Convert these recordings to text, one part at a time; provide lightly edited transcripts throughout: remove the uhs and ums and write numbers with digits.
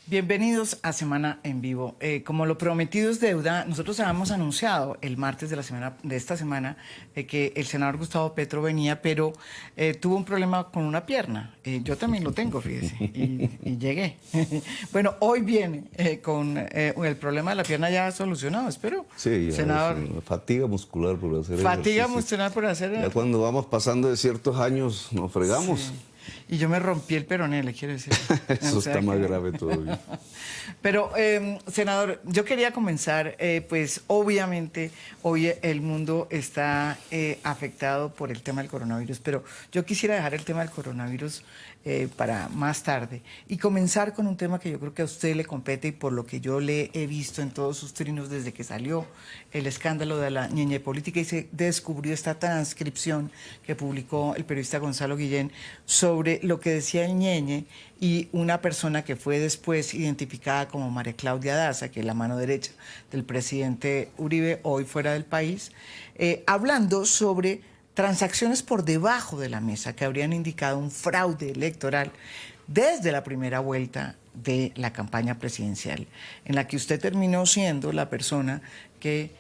Bienvenidos a Semana en Vivo. Como lo prometido es deuda, nosotros habíamos anunciado el martes de esta semana que el senador Gustavo Petro venía, pero tuvo un problema con una pierna. Yo también lo tengo, fíjese, y llegué. Bueno, hoy viene con el problema de la pierna ya solucionado, espero. Sí, ya senador. fatiga muscular por hacer Fatiga ejercicio. muscular por hacer. Ya cuando vamos pasando de ciertos años nos fregamos. Sí. Y yo me rompí el peroné, le quiero decir. Eso está más grave todavía. Pero, senador, yo quería comenzar, pues obviamente hoy el mundo está afectado por el tema del coronavirus, pero yo quisiera dejar el tema del coronavirus para más tarde y comenzar con un tema que yo creo que a usted le compete y por lo que yo le he visto en todos sus trinos desde que salió el escándalo de la ñeñe política y se descubrió esta transcripción que publicó el periodista Gonzalo Guillén sobre lo que decía el ñeñe y una persona que fue después identificada como María Claudia Daza, que es la mano derecha del presidente Uribe, hoy fuera del país, hablando sobre transacciones por debajo de la mesa que habrían indicado un fraude electoral desde la primera vuelta de la campaña presidencial, en la que usted terminó siendo la persona que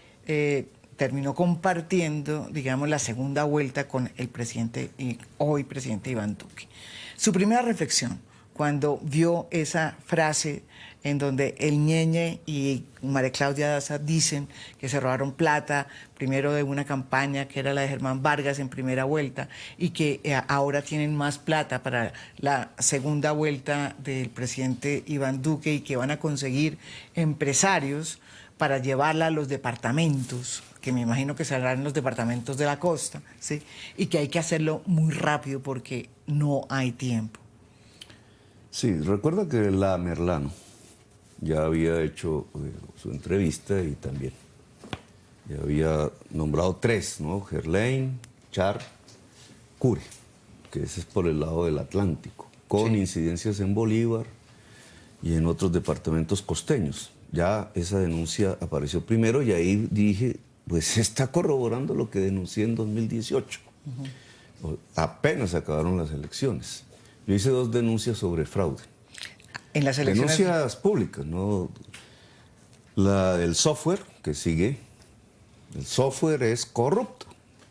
terminó compartiendo, digamos, la segunda vuelta con el presidente, hoy presidente Iván Duque. Su primera reflexión cuando vio esa frase en donde el ñeñe y María Claudia Daza dicen que se robaron plata, primero de una campaña que era la de Germán Vargas en primera vuelta, y que ahora tienen más plata para la segunda vuelta del presidente Iván Duque y que van a conseguir empresarios para llevarla a los departamentos, que me imagino que saldrán en los departamentos de la costa, ¿sí? Y que hay que hacerlo muy rápido porque no hay tiempo. Sí, recuerda que la Merlano ya había hecho su entrevista y también ya había nombrado tres, ¿no? Gerlain, Char, Cure, que ese es por el lado del Atlántico, con Sí. incidencias en Bolívar y en otros departamentos costeños. Ya esa denuncia apareció primero y ahí dije, pues se está corroborando lo que denuncié en 2018. Apenas acabaron las elecciones. Yo hice 2 denuncias sobre fraude. En las elecciones... Denuncias públicas, ¿no? La del software, que sigue. El software es corrupto.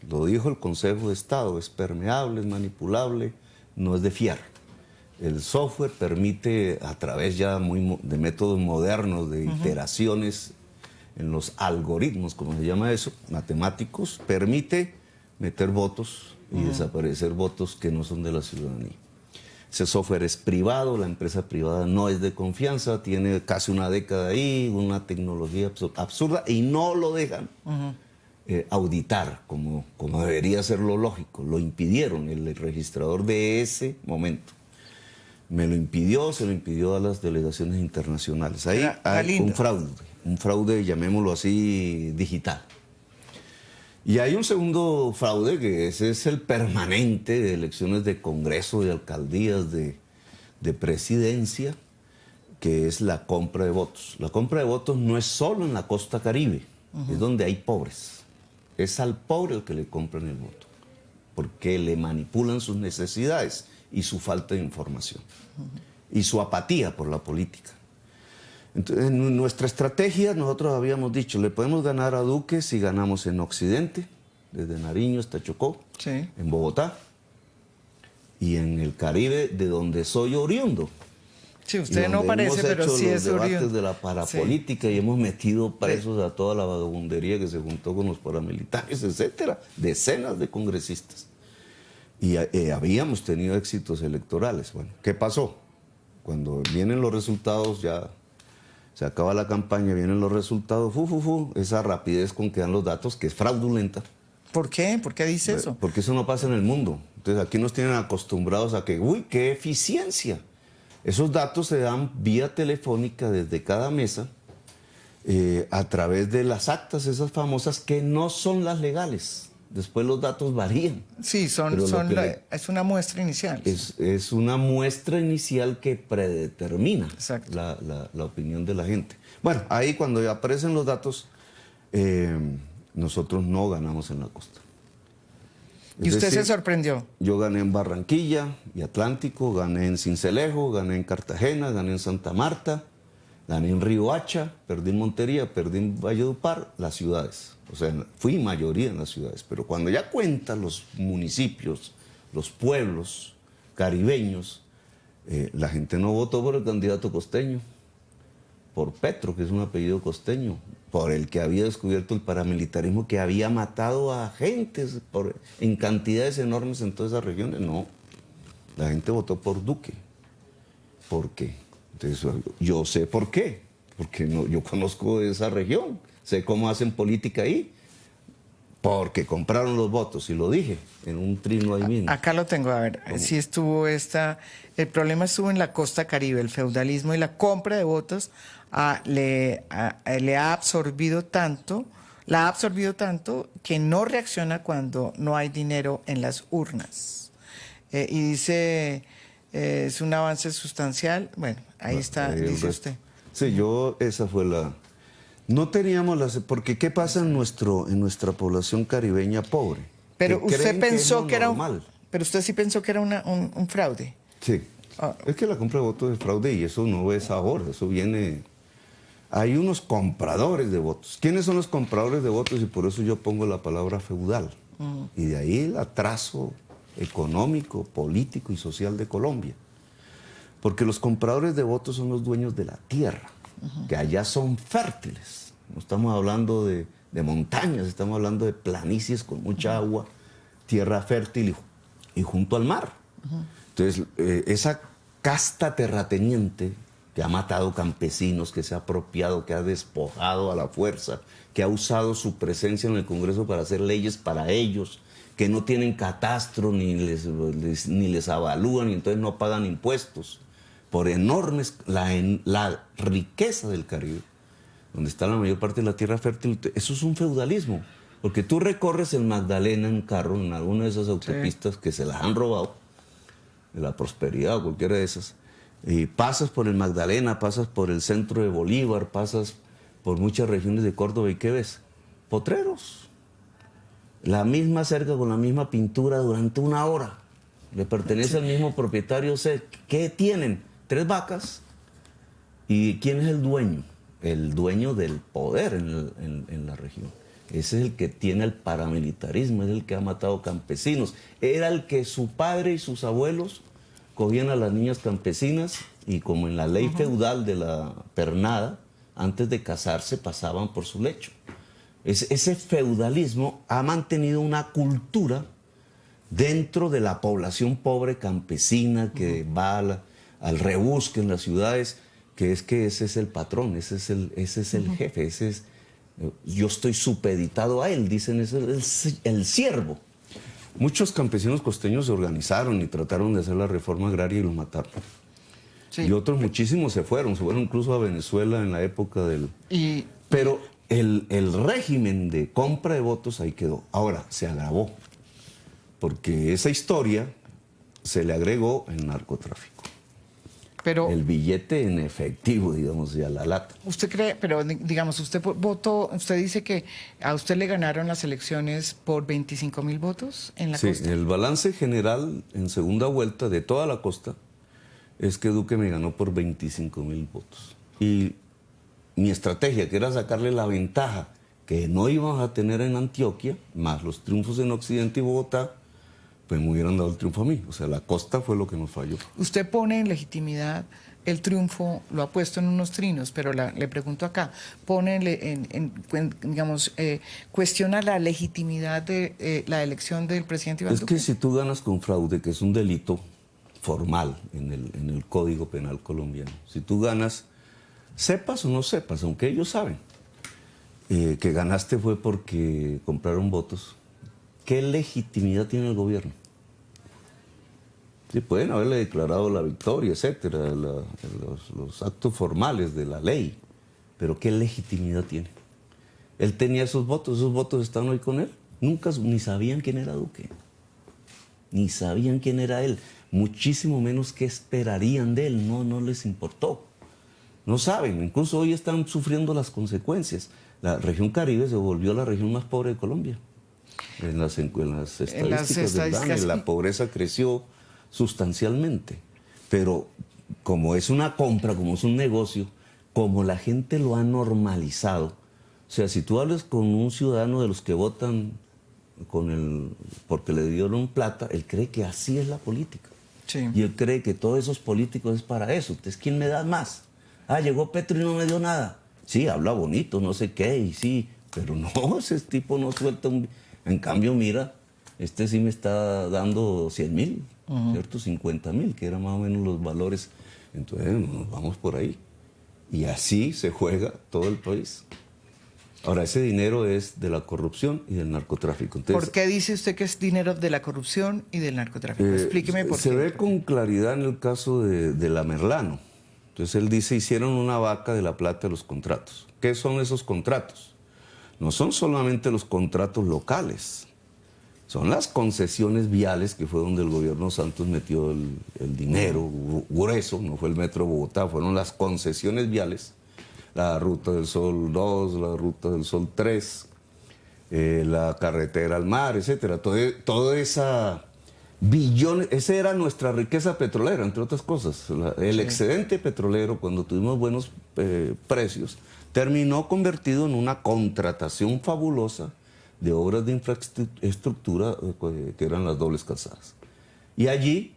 Lo dijo el Consejo de Estado. Es permeable, es manipulable, no es de fiar. El software permite, a través ya de métodos modernos, de iteraciones en los algoritmos, como se llama eso, matemáticos, permite meter votos y desaparecer votos que no son de la ciudadanía. Ese software es privado, la empresa privada no es de confianza, tiene casi una década ahí, una tecnología absurda y no lo dejan auditar como debería ser lo lógico. Lo impidieron, el registrador de ese momento. Me lo impidió, se lo impidió a las delegaciones internacionales. Ahí hay un fraude, llamémoslo así, digital. Y hay un segundo fraude, que ese es el permanente de elecciones de Congreso, de alcaldías, de presidencia, que es la compra de votos. La compra de votos no es solo en la costa Caribe, es donde hay pobres. Es al pobre el que le compran el voto, porque le manipulan sus necesidades y su falta de información, y su apatía por la política. Entonces, en nuestra estrategia nosotros habíamos dicho, le podemos ganar a Duque si ganamos en Occidente, desde Nariño hasta Chocó, Sí. en Bogotá, y en el Caribe, de donde soy oriundo. Sí, usted no parece, pero sí es oriundo. Hemos hecho los debates oriundo de la parapolítica y hemos metido presos a toda la vagabundería que se juntó con los paramilitares, etcétera, decenas de congresistas. Y habíamos tenido éxitos electorales. Bueno, ¿qué pasó? Cuando vienen los resultados, ya se acaba la campaña, vienen los resultados, esa rapidez con que dan los datos, que es fraudulenta. ¿Por qué? ¿Por qué dice eso? Porque eso no pasa en el mundo. Entonces aquí nos tienen acostumbrados a que, uy, qué eficiencia. Esos datos se dan vía telefónica desde cada mesa, a través de las actas, esas famosas, que no son las legales. Después los datos varían. Sí, es una muestra inicial. Es una muestra inicial que predetermina la opinión de la gente. Bueno, ahí cuando ya aparecen los datos, nosotros no ganamos en la costa. ¿Y usted se sorprendió? Yo gané en Barranquilla y Atlántico, gané en Sincelejo, gané en Cartagena, gané en Santa Marta, gané en Riohacha, perdí en Montería, perdí en Valledupar, las ciudades. O sea, fui mayoría en las ciudades. Pero cuando ya cuentan los municipios, los pueblos caribeños, la gente no votó por el candidato costeño, por Petro, que es un apellido costeño, por el que había descubierto el paramilitarismo, que había matado a gentes en cantidades enormes en todas esas regiones. No, la gente votó por Duque. ¿Por qué? Entonces, yo sé por qué, porque no, yo conozco esa región, sé cómo hacen política ahí, porque compraron los votos, y lo dije en un trino ahí mismo. Acá lo tengo, a ver, si estuvo el problema estuvo en la costa Caribe, el feudalismo y la compra de votos le ha absorbido tanto, la ha absorbido tanto que no reacciona cuando no hay dinero en las urnas. Y dice, es un avance sustancial, bueno, ahí está, dice usted. Sí, esa fue la... No teníamos las... Porque ¿qué pasa en nuestra población caribeña pobre? Pero usted pensó que era normal. Pero usted sí pensó que era un fraude. Sí. Es que la compra de votos es fraude y eso no es ahora, eso viene... Hay unos compradores de votos. ¿Quiénes son los compradores de votos? Y por eso yo pongo la palabra feudal. Y de ahí el atraso económico, político y social de Colombia. Porque los compradores de votos son los dueños de la tierra, que allá son fértiles. No estamos hablando de montañas, estamos hablando de planicies con mucha agua, tierra fértil y junto al mar. Entonces, esa casta terrateniente que ha matado campesinos, que se ha apropiado, que ha despojado a la fuerza, que ha usado su presencia en el Congreso para hacer leyes para ellos, que no tienen catastro ni les avalúan y entonces no pagan impuestos, por enormes, la riqueza del Caribe, donde está la mayor parte de la tierra fértil. Eso es un feudalismo, porque tú recorres el Magdalena en carro, en alguna de esas autopistas que se las han robado, de la Prosperidad o cualquiera de esas, y pasas por el Magdalena, pasas por el centro de Bolívar, pasas por muchas regiones de Córdoba, ¿y qué ves? Potreros. La misma cerca con la misma pintura durante una hora. Le pertenece al mismo propietario. ¿Qué tienen? 3 vacas. ¿Y quién es el dueño? El dueño del poder en la región. Ese es el que tiene el paramilitarismo, es el que ha matado campesinos. Era el que su padre y sus abuelos cogían a las niñas campesinas y, como en la ley feudal de la pernada, antes de casarse pasaban por su lecho. Ese feudalismo ha mantenido una cultura dentro de la población pobre campesina que va al rebusque en las ciudades, que ese es el patrón, ese es el jefe, yo estoy supeditado a él, dicen, es el siervo. Muchos campesinos costeños se organizaron y trataron de hacer la reforma agraria y lo mataron. Sí. Y otros muchísimos se fueron incluso a Venezuela en la época del... Pero el régimen de compra de votos ahí quedó. Ahora, se agravó, porque esa historia se le agregó el narcotráfico. Pero el billete en efectivo, digamos, ya la lata. ¿Usted cree, pero digamos, usted votó, usted dice que a usted le ganaron las elecciones por 25.000 votos en la costa? Sí, el balance general en segunda vuelta de toda la costa es que Duque me ganó por 25.000 votos. Y mi estrategia, que era sacarle la ventaja que no íbamos a tener en Antioquia, más los triunfos en Occidente y Bogotá, pues me hubieran dado el triunfo a mí. O sea, la costa fue lo que nos falló. Usted pone en legitimidad el triunfo, lo ha puesto en unos trinos, pero le pregunto acá, cuestiona la legitimidad de la elección del presidente Iván Duque. Es que si tú ganas con fraude, que es un delito formal en el Código Penal colombiano, si tú ganas, sepas o no sepas, aunque ellos saben que ganaste fue porque compraron votos, ¿qué legitimidad tiene el gobierno? Sí, pueden haberle declarado la victoria, etcétera, los actos formales de la ley, pero ¿qué legitimidad tiene? Él tenía esos votos están hoy con él. Nunca, ni sabían quién era Duque, ni sabían quién era él, muchísimo menos qué esperarían de él, no les importó. No saben, incluso hoy están sufriendo las consecuencias. La región Caribe se volvió la región más pobre de Colombia. En las estadísticas del DANE, estadísticas. la pobreza creció sustancialmente. Pero como es una compra, como es un negocio, como la gente lo ha normalizado, o sea, si tú hablas con un ciudadano de los que votan porque le dieron plata, él cree que así es la política. Sí. Y él cree que todos esos políticos es para eso. Entonces, ¿quién me da más? Ah, llegó Petro y no me dio nada. Sí, habla bonito, no sé qué, y sí, pero no, ese tipo no suelta un... En cambio, mira, este sí me está dando 100,000, ¿cierto? 50,000, que eran más o menos los valores. Entonces, nos vamos por ahí. Y así se juega todo el país. Ahora, ese dinero es de la corrupción y del narcotráfico. Entonces, ¿por qué dice usted que es dinero de la corrupción y del narcotráfico? Explíqueme por qué. Se ve con claridad en el caso de la Merlano. Entonces él dice, hicieron una vaca de la plata de los contratos. ¿Qué son esos contratos? No son solamente los contratos locales, son las concesiones viales, que fue donde el gobierno Santos metió el dinero grueso, no fue el Metro Bogotá, fueron las concesiones viales, la Ruta del Sol 2, la Ruta del Sol 3, la carretera al mar, etcétera. Toda esa billones, esa era nuestra riqueza petrolera, entre otras cosas. El excedente petrolero, cuando tuvimos buenos precios, terminó convertido en una contratación fabulosa de obras de infraestructura que eran las dobles calzadas. Y allí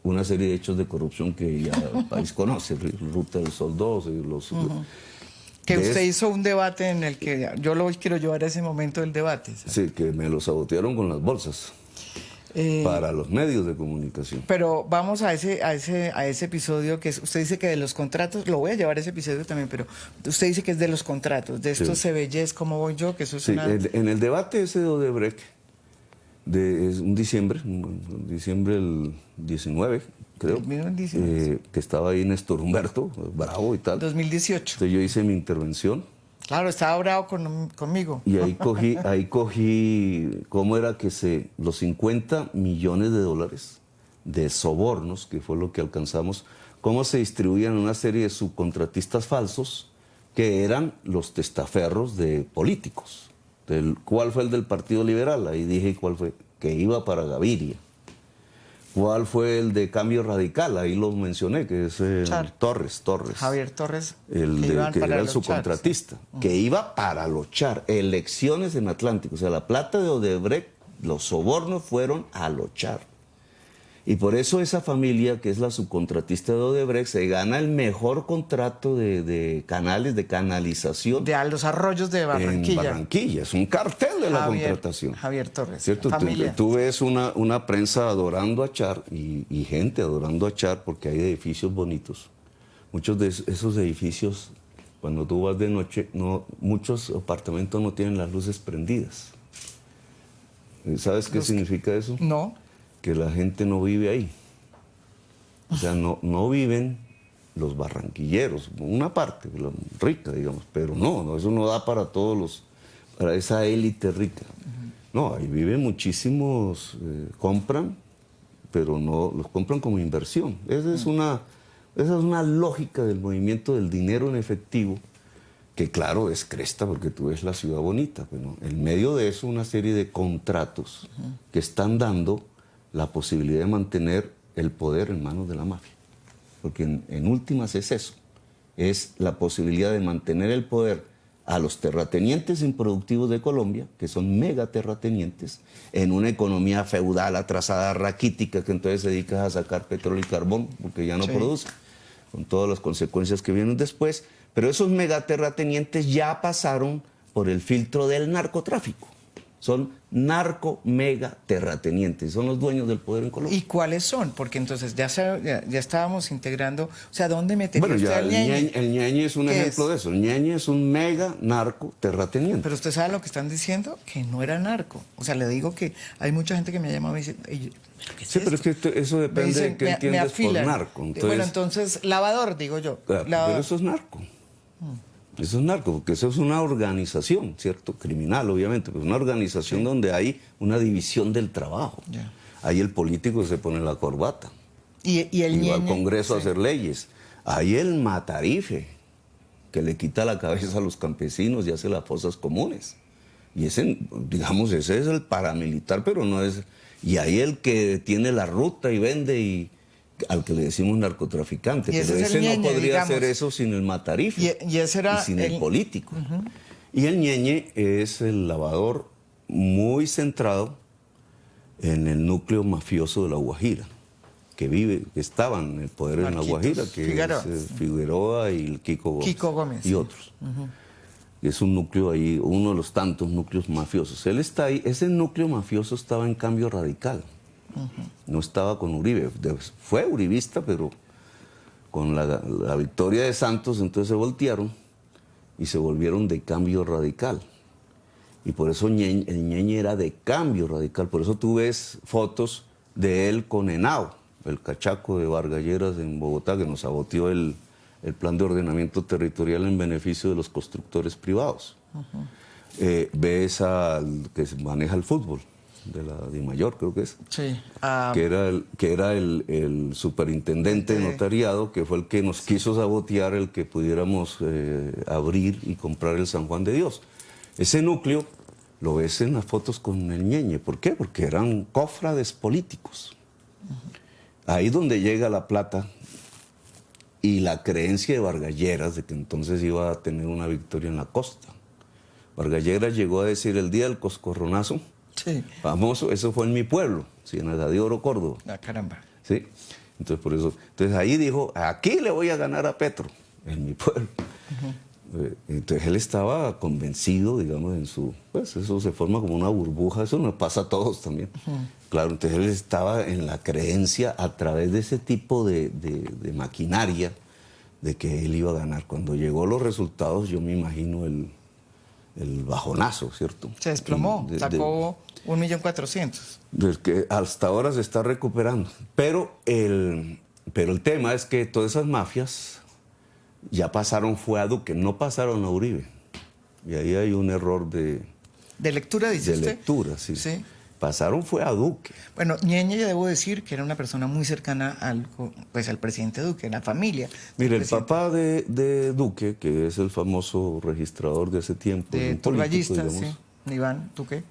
una serie de hechos de corrupción que ya el país conoce, Ruta del Sol 2 y los... Que usted hizo un debate en el que yo lo quiero llevar a ese momento del debate. ¿Sabes? Sí, que me lo sabotearon con las bolsas. Para los medios de comunicación. Pero vamos a ese episodio que usted dice que de los contratos, lo voy a llevar a ese episodio también, pero usted dice que es de los contratos, de estos CBYs, ¿cómo voy yo? Que eso es sí, una... en el debate ese de Odebrecht, es un diciembre del 19, creo, El mismo 19. que estaba ahí Néstor Humberto, bravo y tal. 2018. Entonces yo hice mi intervención. Claro, estaba bravo conmigo. Y ahí cogí cómo era que los 50 millones de dólares de sobornos, que fue lo que alcanzamos, cómo se distribuían en una serie de subcontratistas falsos que eran los testaferros de políticos. ¿Cuál fue el del Partido Liberal? Ahí dije cuál fue, que iba para Gaviria. ¿Cuál fue el de Cambio Radical? Ahí lo mencioné, que es Torres. Javier Torres. Que era el subcontratista, que iba para los Char, elecciones en Atlántico. O sea, la plata de Odebrecht, los sobornos fueron a los Char. Y por eso esa familia, que es la subcontratista de Odebrecht, se gana el mejor contrato de canales, de canalización. De a los arroyos de Barranquilla. En Barranquilla, es un cartel de la contratación. Javier Torres, ¿cierto? Tú ves una prensa adorando a Char y gente adorando a Char porque hay edificios bonitos. Muchos de esos edificios, cuando tú vas de noche, muchos apartamentos no tienen las luces prendidas. ¿Sabes qué significa eso? No. Que la gente no vive ahí. O sea, no viven los barranquilleros, una parte rica, digamos, pero no, eso no da para para esa élite rica. No, ahí viven muchísimos, compran, pero no los compran como inversión. Esa es una lógica del movimiento del dinero en efectivo, que claro, es cresta porque tú ves la ciudad bonita, pero en medio de eso una serie de contratos que están dando la posibilidad de mantener el poder en manos de la mafia. Porque en últimas es eso, es la posibilidad de mantener el poder a los terratenientes improductivos de Colombia, que son mega terratenientes, en una economía feudal, atrasada, raquítica, que entonces se dedica a sacar petróleo y carbón, porque ya no produce, con todas las consecuencias que vienen después. Pero esos megaterratenientes ya pasaron por el filtro del narcotráfico. Son narco-mega-terratenientes, son los dueños del poder en Colombia. ¿Y cuáles son? Porque entonces ya estábamos integrando, o sea, ¿dónde metería usted al Ñeñe? El Ñeñe es un ejemplo de eso. El Ñeñe es un mega-narco-terrateniente. Pero usted sabe lo que están diciendo, que no era narco. O sea, le digo que hay mucha gente que me ha llamado y me dice... Sí, pero es que eso depende de qué entiendes por narco. Entonces, bueno, entonces, lavador, digo yo. Claro, pero eso es narco. Eso es narco, porque eso es una organización, ¿cierto? Criminal, obviamente, pero es una organización donde hay una división del trabajo. Ahí el político se pone la corbata. Y el va al Congreso a hacer leyes. Ahí el matarife, que le quita la cabeza a los campesinos y hace las fosas comunes. Y ese, digamos, ese es el paramilitar, pero no es... Y ahí el que tiene la ruta y vende y al que le decimos narcotraficante. Y ese Pero es el ese no ñeñe, podría digamos. hacer eso sin el matarife. Y ese era y sin el político. Y el ñeñe es el lavador muy centrado en el núcleo mafioso de La Guajira, que estaba en el poder en La Marquitos Guajira, que Figueroa. es Figueroa y el Kiko Gómez, y sí. otros. Es un núcleo ahí, uno de los tantos núcleos mafiosos. Él está ahí, ese núcleo mafioso estaba en Cambio Radical, no estaba con Uribe. Fue uribista, pero con la victoria de Santos, entonces se voltearon y se volvieron de Cambio Radical. Y por eso el ñeñe era de Cambio Radical. Por eso tú ves fotos de él con Henao, el cachaco de Vargas Lleras en Bogotá, que nos saboteó el plan de ordenamiento territorial en beneficio de los constructores privados. Ves al que maneja el fútbol, de la DIMAYOR, creo que es. Sí. Que era el superintendente de notariado, que fue el que nos quiso sabotear el que pudiéramos abrir y comprar el San Juan de Dios. Ese núcleo lo ves en las fotos con el ñeñe. ¿Por qué? Porque eran cofrades políticos. Ahí donde llega la plata y la creencia de Vargas Lleras de que entonces iba a tener una victoria en la costa. Vargas Lleras llegó a decir el día del coscorronazo, Sí. famoso, eso fue en mi pueblo, Ciénaga de Oro, Córdoba. Ah, caramba. ¿Sí? Entonces, por eso, entonces ahí dijo, aquí le voy a ganar a Petro, en mi pueblo. Entonces él estaba convencido, digamos, en su... Pues eso se forma como una burbuja, eso nos pasa a todos también. Claro, entonces él estaba en la creencia a través de ese tipo de maquinaria de que él iba a ganar. Cuando llegó los resultados, yo me imagino el bajonazo, ¿cierto? Se desplomó, sacó 1.400.000. Del que hasta ahora se está recuperando. Pero el tema es que todas esas mafias ya pasaron, fue a Duque, no pasaron a Uribe. Y ahí hay un error de lectura, dice usted? De lectura, sí. Sí. Pasaron fue a Duque. Bueno, ñeñe, debo decir que era una persona muy cercana al presidente Duque, la familia. Mire, el papá de Duque, que es el famoso registrador de ese tiempo, De un político, Turgallista, digamos, sí. Iván Duque.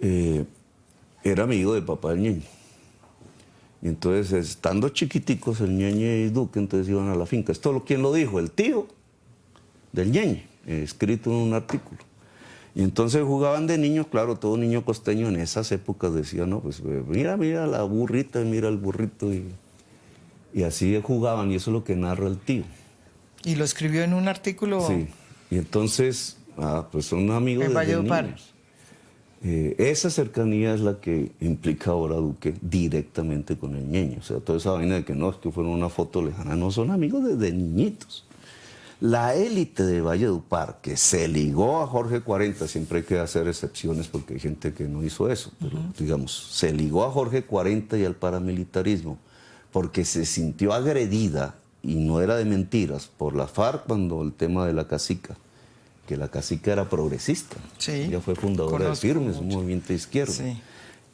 era amigo del papá del ñeñe. Y entonces, estando chiquiticos, el ñeñe y Duque, entonces iban a la finca. ¿Quién lo dijo? El tío del ñeñe, escrito en un artículo. Y entonces jugaban de niños, claro, todo niño costeño en esas épocas decía, no, pues mira la burrita, mira el burrito. Y así jugaban, y eso es lo que narra el tío. ¿Y lo escribió en un artículo? Sí, y entonces, pues son amigos en desde Valledupar. niños. Esa cercanía es la que implica ahora Duque directamente con el ñeño. O sea, toda esa vaina de que no, es que fueron una foto lejana, no, son amigos desde niñitos. La élite de Valledupar, que se ligó a Jorge 40, siempre hay que hacer excepciones porque hay gente que no hizo eso, pero digamos, se ligó a Jorge 40 y al paramilitarismo porque se sintió agredida, y no era de mentiras, por la FARC cuando el tema de la cacica, que la cacica era progresista. Sí, ella fue fundadora de Firmes, un movimiento de izquierda. Sí.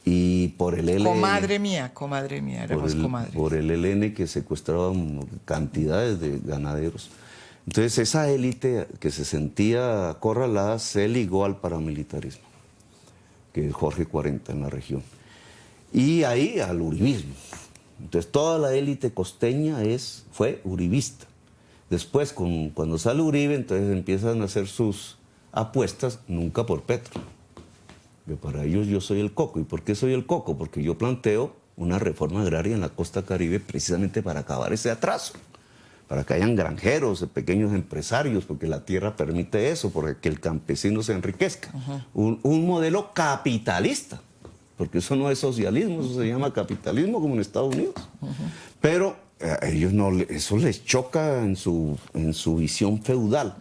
Y por el ELN... Comadre mía, éramos comadres. Por el ELN que secuestraban cantidades de ganaderos. Entonces esa élite que se sentía acorralada se ligó al paramilitarismo, que es Jorge 40 en la región. Y ahí al uribismo. Entonces toda la élite costeña fue uribista. Después, cuando sale Uribe, entonces empiezan a hacer sus apuestas, nunca por Petro. Que para ellos yo soy el coco. ¿Y por qué soy el coco? Porque yo planteo una reforma agraria en la costa Caribe precisamente para acabar ese atraso. Para que hayan granjeros, pequeños empresarios, porque la tierra permite eso, porque que el campesino se enriquezca. Un modelo capitalista, porque eso no es socialismo, eso se llama capitalismo como en Estados Unidos. Pero a ellos no, eso les choca en su visión feudal.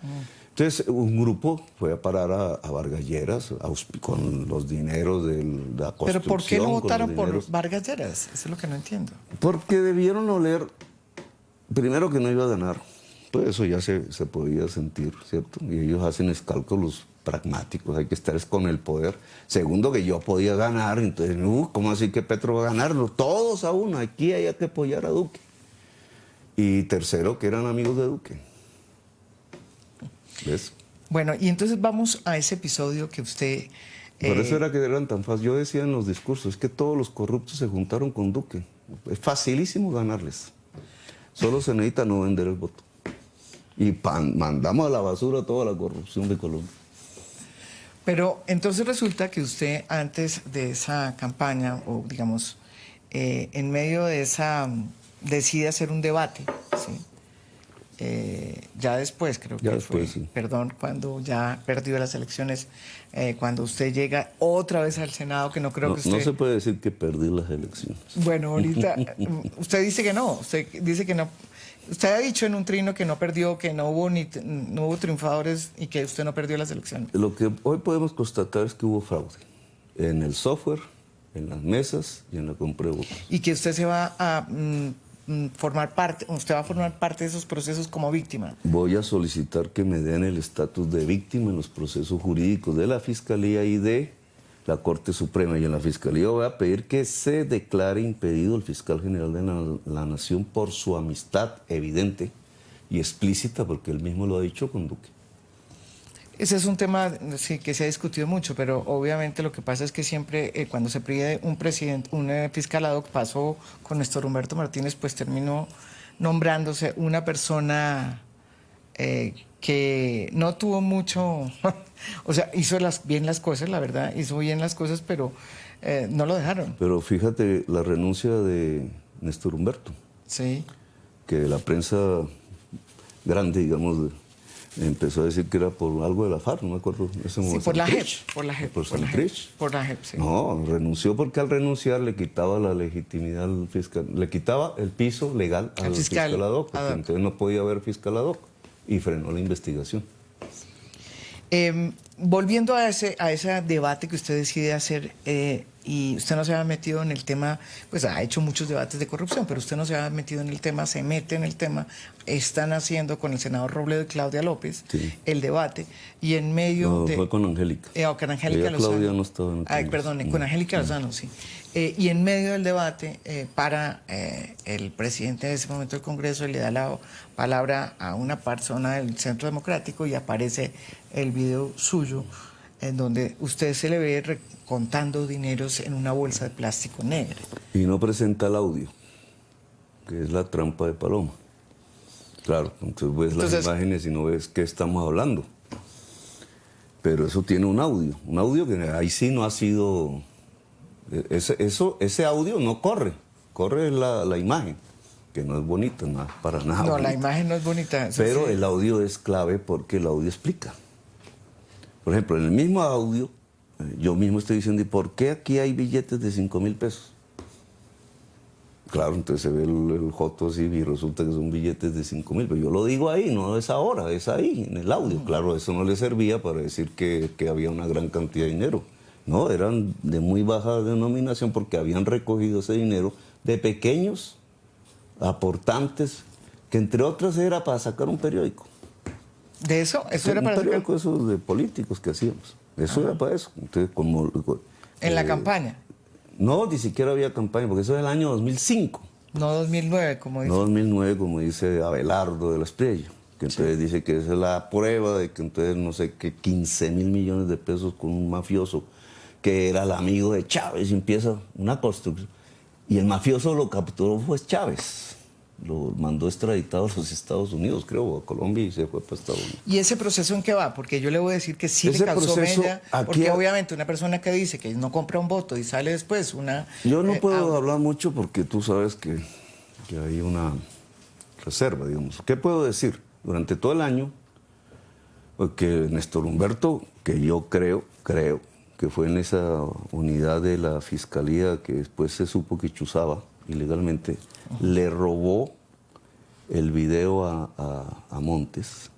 Entonces un grupo fue a parar a Vargas Lleras con los dineros de la construcción. ¿Pero por qué no votaron por Vargas Lleras? Eso es lo que no entiendo. Porque debieron oler, primero, que no iba a ganar. Pues eso ya se podía sentir, ¿cierto? Y ellos hacen cálculos pragmáticos, hay que estar con el poder. Segundo, que yo podía ganar, entonces, ¿cómo así que Petro va a ganarlo? Todos a uno, aquí hay que apoyar a Duque. Y tercero, que eran amigos de Duque. ¿Ves? Bueno, y entonces vamos a ese episodio que usted Por eso era que eran tan fáciles. Yo decía en los discursos, es que todos los corruptos se juntaron con Duque. Es facilísimo ganarles. Solo se necesita no vender el voto. Y mandamos a la basura toda la corrupción de Colombia. Pero entonces resulta que usted antes de esa campaña, o digamos, en medio de esa, decide hacer un debate, ¿sí? Ya después, creo Ya que después, fue, sí. perdón, cuando ya perdió las elecciones, cuando usted llega otra vez al Senado, que no creo No, que usted... no se puede decir que perdí las elecciones. Bueno, ahorita, usted dice que no, usted dice que no. Usted ha dicho en un trino que no perdió, que no hubo triunfadores y que usted no perdió las elecciones. Lo que hoy podemos constatar es que hubo fraude en el software, en las mesas y en la compra de votos. Y que usted se va a formar parte, usted va a formar parte de esos procesos como víctima. Voy a solicitar que me den el estatus de víctima en los procesos jurídicos de la Fiscalía y de la Corte Suprema. Y en la Fiscalía voy a pedir que se declare impedido el fiscal general de la Nación por su amistad evidente y explícita, porque él mismo lo ha dicho con Duque. Ese es un tema sí, que se ha discutido mucho, pero obviamente lo que pasa es que siempre cuando se pide un presidente, un fiscal ad hoc, pasó con Néstor Humberto Martínez, pues terminó nombrándose una persona que no tuvo mucho, o sea, hizo bien las cosas, la verdad, hizo bien las cosas, pero no lo dejaron. Pero fíjate la renuncia de Néstor Humberto, Sí. que la prensa grande, digamos, empezó a decir que era por algo de la FARC, no me acuerdo. Sí, por la JEP, por la JEP. ¿Por Santrich? Por la JEP, sí. No, renunció porque al renunciar le quitaba la legitimidad al fiscal, le quitaba el piso legal al fiscal ad hoc, porque entonces no podía haber fiscal ad hoc y frenó la investigación. Volviendo a ese debate que usted decide hacer, y usted no se ha metido en el tema, pues ha hecho muchos debates de corrupción, pero usted no se ha metido en el tema, se mete en el tema, están haciendo con el senador Robledo y Claudia López el debate, y en medio No, de... fue con Angélica. Con Angélica Ella, Lozano. Claudia no estaba en el Ay, Congreso. perdón, con Angélica Lozano, sí. Y en medio del debate, para el presidente de ese momento del Congreso, le da la palabra a una persona del Centro Democrático y aparece el video suyo en donde usted se le ve contando dineros en una bolsa de plástico negra. Y no presenta el audio, que es la trampa de Paloma. Claro, entonces ves las imágenes y no ves qué estamos hablando. Pero eso tiene un audio que ahí sí no ha sido... Ese audio no corre la imagen, que no es bonita, para nada. No, bonita. la imagen no es bonita. Pero sí. el audio es clave porque el audio explica. Por ejemplo, en el mismo audio, yo mismo estoy diciendo, ¿y por qué aquí hay billetes de 5,000 pesos? Claro, entonces se ve el joto así y resulta que son billetes de 5,000, pero yo lo digo ahí, no es ahora, es ahí, en el audio. Claro, eso no le servía para decir que había una gran cantidad de dinero. No, eran de muy baja denominación porque habían recogido ese dinero de pequeños aportantes, que entre otras era para sacar un periódico. ¿De eso? ¿Eso era para un sacar? periódico esos de políticos que hacíamos. Eso era para eso. Entonces, ¿En la campaña? No, ni siquiera había campaña, porque eso es el año 2005. No 2009, como dice. No 2009, como dice Abelardo de la Espriella, que entonces dice que esa es la prueba de que entonces no sé qué 15,000 millones de pesos con un mafioso que era el amigo de Chávez y empieza una construcción. Y el mafioso lo capturó fue Chávez. Lo mandó extraditado a los Estados Unidos, creo, a Colombia y se fue para Estados Unidos. ¿Y ese proceso en qué va? Porque yo le voy a decir que sí Ese le causó proceso, mella, porque obviamente una persona que dice que no compra un voto y sale después una... Yo no puedo hablar mucho porque tú sabes que hay una reserva, digamos. ¿Qué puedo decir? Durante todo el año, que Néstor Humberto, que yo creo que fue en esa unidad de la Fiscalía que después se supo que chuzaba ilegalmente, le robó el video a Montes.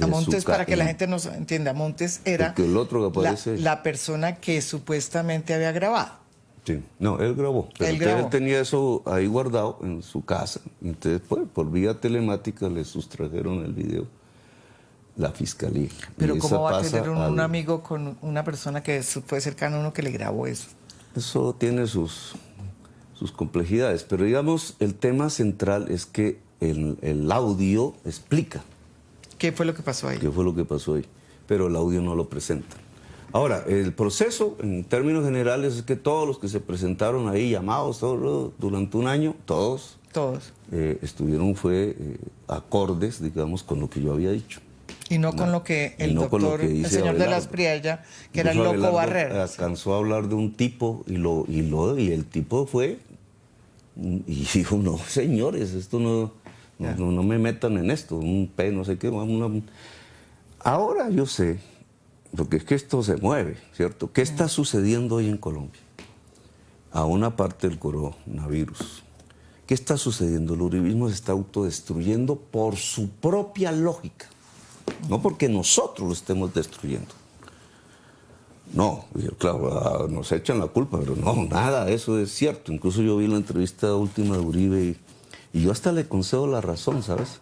A Montes, para que la gente nos entienda, Montes era porque el otro que aparece la persona que supuestamente había grabado. Sí, no, él grabó. Pero él tenía eso ahí guardado en su casa. Entonces, pues, por vía telemática le sustrajeron el video la Fiscalía. Pero ¿cómo va a tener un amigo con una persona que fue cercana a uno que le grabó eso? Eso tiene sus complejidades, pero digamos, el tema central es que el audio explica. ¿Qué fue lo que pasó ahí? ¿Qué fue lo que pasó ahí? Pero el audio no lo presenta. Ahora, el proceso, en términos generales, es que todos los que se presentaron ahí, llamados todos, durante un año, todos estuvieron, acordes, digamos, con lo que yo había dicho. Y no con lo que el no con lo doctor, que el dice señor de Abelardo. las Priella, que era el Incluso loco Abelardo Barrera. alcanzó a hablar de un tipo y el tipo fue y dijo, no, señores, esto no me metan en esto, no sé qué. Ahora yo sé, porque es que esto se mueve, ¿cierto? ¿Qué está sucediendo hoy en Colombia? A una parte del coronavirus. ¿Qué está sucediendo? El uribismo se está autodestruyendo por su propia lógica, no porque nosotros lo estemos destruyendo. No, claro, nos echan la culpa, pero no, nada, eso es cierto. Incluso yo vi la entrevista última de Uribe y yo hasta le concedo la razón, ¿sabes?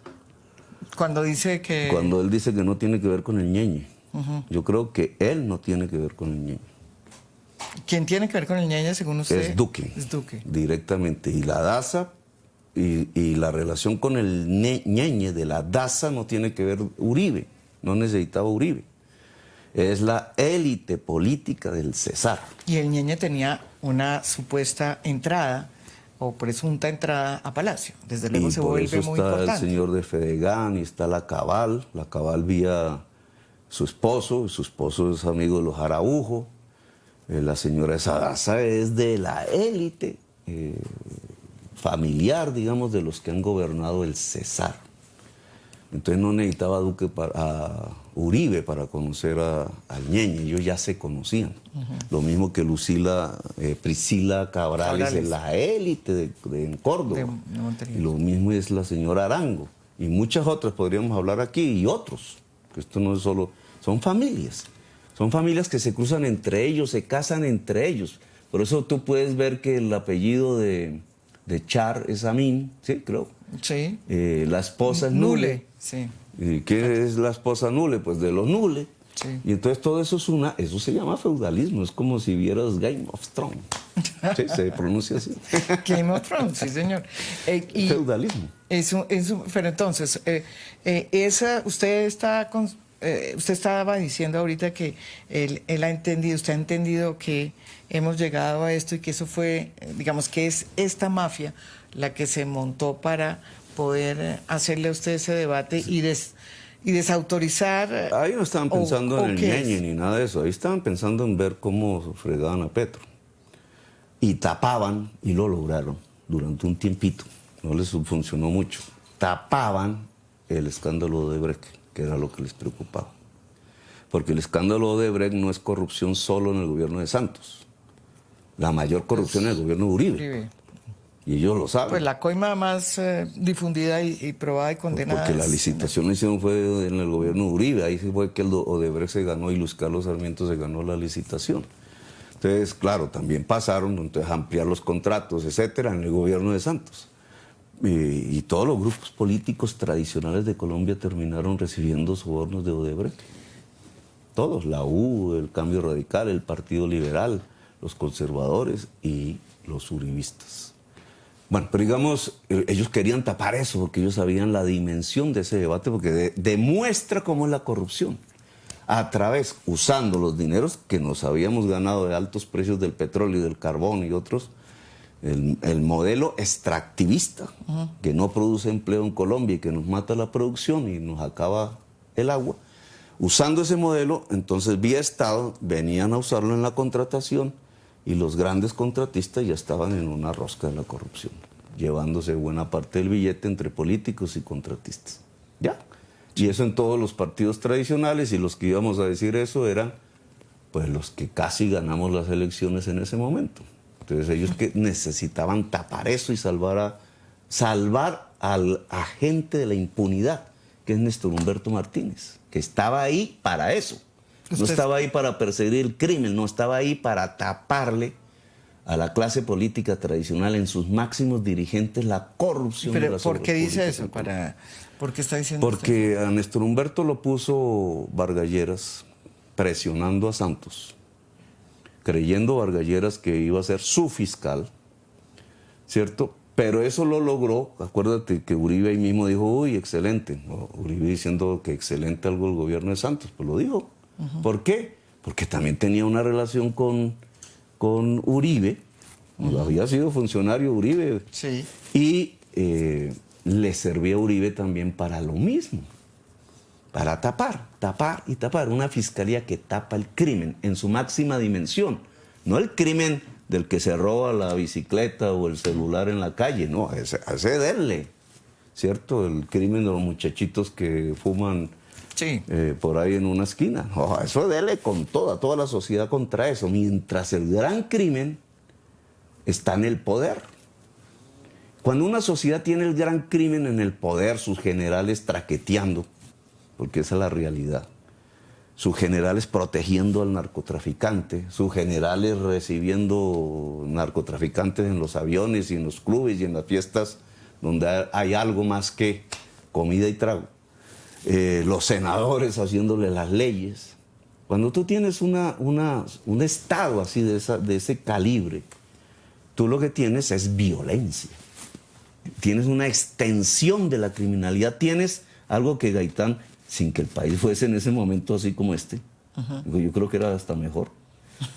Cuando dice que... Cuando él dice que no tiene que ver con el ñeñe. Yo creo que él no tiene que ver con el ñeñe. ¿Quién tiene que ver con el ñeñe, según usted? Es Duque. Es Duque. Directamente. Y la DASA y la relación con el ñeñe de la DASA no tiene que ver Uribe. No necesitaba Uribe. Es la élite política del Cesar. Y el ñeñe tenía una supuesta entrada o presunta entrada a Palacio. Desde luego Y se por vuelve eso muy está importante. el señor de Fedegan y está la Cabal vía su esposo es amigo de los Araujo. La señora Sadasa es de la élite familiar, digamos, de los que han gobernado el Cesar. Entonces no necesitaba a Uribe para conocer al ñeñe, ellos ya se conocían. Lo mismo que Priscila Cabrales de la élite en Córdoba. De Y lo mismo es la señora Arango. Y muchas otras podríamos hablar aquí, y otros. Que esto no es solo... Son familias. Son familias que se cruzan entre ellos, se casan entre ellos. Por eso tú puedes ver que el apellido de Char es Amin, ¿sí? Creo. Sí. La esposa es Nule. Sí. ¿Y qué es la esposa Nule? Pues de los Nule. Sí. Y entonces todo eso eso se llama feudalismo. Es como si vieras Game of Thrones. Sí, se pronuncia así. Game of Thrones, sí, señor. Y feudalismo. Pero entonces, usted estaba diciendo ahorita que él ha entendido, usted ha entendido que hemos llegado a esto y que eso fue, digamos, que es esta mafia la que se montó para poder hacerle a usted ese debate y desautorizar. Ahí no estaban pensando en el ñeñe es. ni nada de eso. Ahí estaban pensando en ver cómo fregaban a Petro. Y tapaban, y lo lograron durante un tiempito. No les funcionó mucho. Tapaban el escándalo de Odebrecht, que era lo que les preocupaba. Porque el escándalo de Odebrecht no es corrupción solo en el gobierno de Santos. La mayor corrupción en el gobierno de Uribe. Y ellos lo saben. Pues la coima más difundida y probada y condenada. Porque la licitación la hicieron fue en el gobierno de Uribe. Ahí fue que el Odebrecht se ganó y Luis Carlos Sarmiento se ganó la licitación. Entonces, claro, también pasaron entonces, a ampliar los contratos, etcétera, en el gobierno de Santos. Y todos los grupos políticos tradicionales de Colombia terminaron recibiendo sobornos de Odebrecht. Todos, la U, el Cambio Radical, el Partido Liberal, los conservadores y los uribistas. Bueno, pero digamos, ellos querían tapar eso porque ellos sabían la dimensión de ese debate, porque demuestra cómo es la corrupción. A través, usando los dineros que nos habíamos ganado de altos precios del petróleo y del carbón y otros, el modelo extractivista, que no produce empleo en Colombia y que nos mata la producción y nos acaba el agua. Usando ese modelo, entonces vía Estado, venían a usarlo en la contratación y los grandes contratistas ya estaban en una rosca de la corrupción, llevándose buena parte del billete entre políticos y contratistas. ¿Ya? Y eso en todos los partidos tradicionales, y los que íbamos a decir eso eran pues los que casi ganamos las elecciones en ese momento. Entonces ellos que necesitaban tapar eso y salvar al agente de la impunidad, que es Néstor Humberto Martínez, que estaba ahí para eso. No estaba ahí para perseguir el crimen, no estaba ahí para taparle a la clase política tradicional en sus máximos dirigentes la corrupción. Pero de las ¿por qué obras dice eso? públicas. ¿Por qué está diciendo Porque a Néstor Humberto lo puso Vargas Lleras presionando a Santos, creyendo Vargas Lleras que iba a ser su fiscal, ¿cierto? Pero eso lo logró, acuérdate que Uribe ahí mismo dijo, uy, excelente. Uribe diciendo que excelente algo el gobierno de Santos, pues lo dijo. ¿Por qué? porque también tenía una relación con Uribe, había sido funcionario Uribe, Sí. y le servía a Uribe también para lo mismo, para tapar y tapar. Una fiscalía que tapa el crimen en su máxima dimensión, no el crimen del que se roba la bicicleta o el celular en la calle, no, a ese denle, ¿cierto? El crimen de los muchachitos que fuman Sí. por ahí en una esquina. No, eso dele con toda la sociedad contra eso, mientras el gran crimen está en el poder. Cuando una sociedad tiene el gran crimen en el poder, sus generales traqueteando, porque esa es la realidad, sus generales protegiendo al narcotraficante, sus generales recibiendo narcotraficantes en los aviones y en los clubes y en las fiestas donde hay algo más que comida y trago, los senadores haciéndole las leyes. Cuando tú tienes un estado así de ese calibre, tú lo que tienes es violencia. Tienes una extensión de la criminalidad, tienes algo que Gaitán, sin que el país fuese en ese momento así como este, yo creo que era hasta mejor,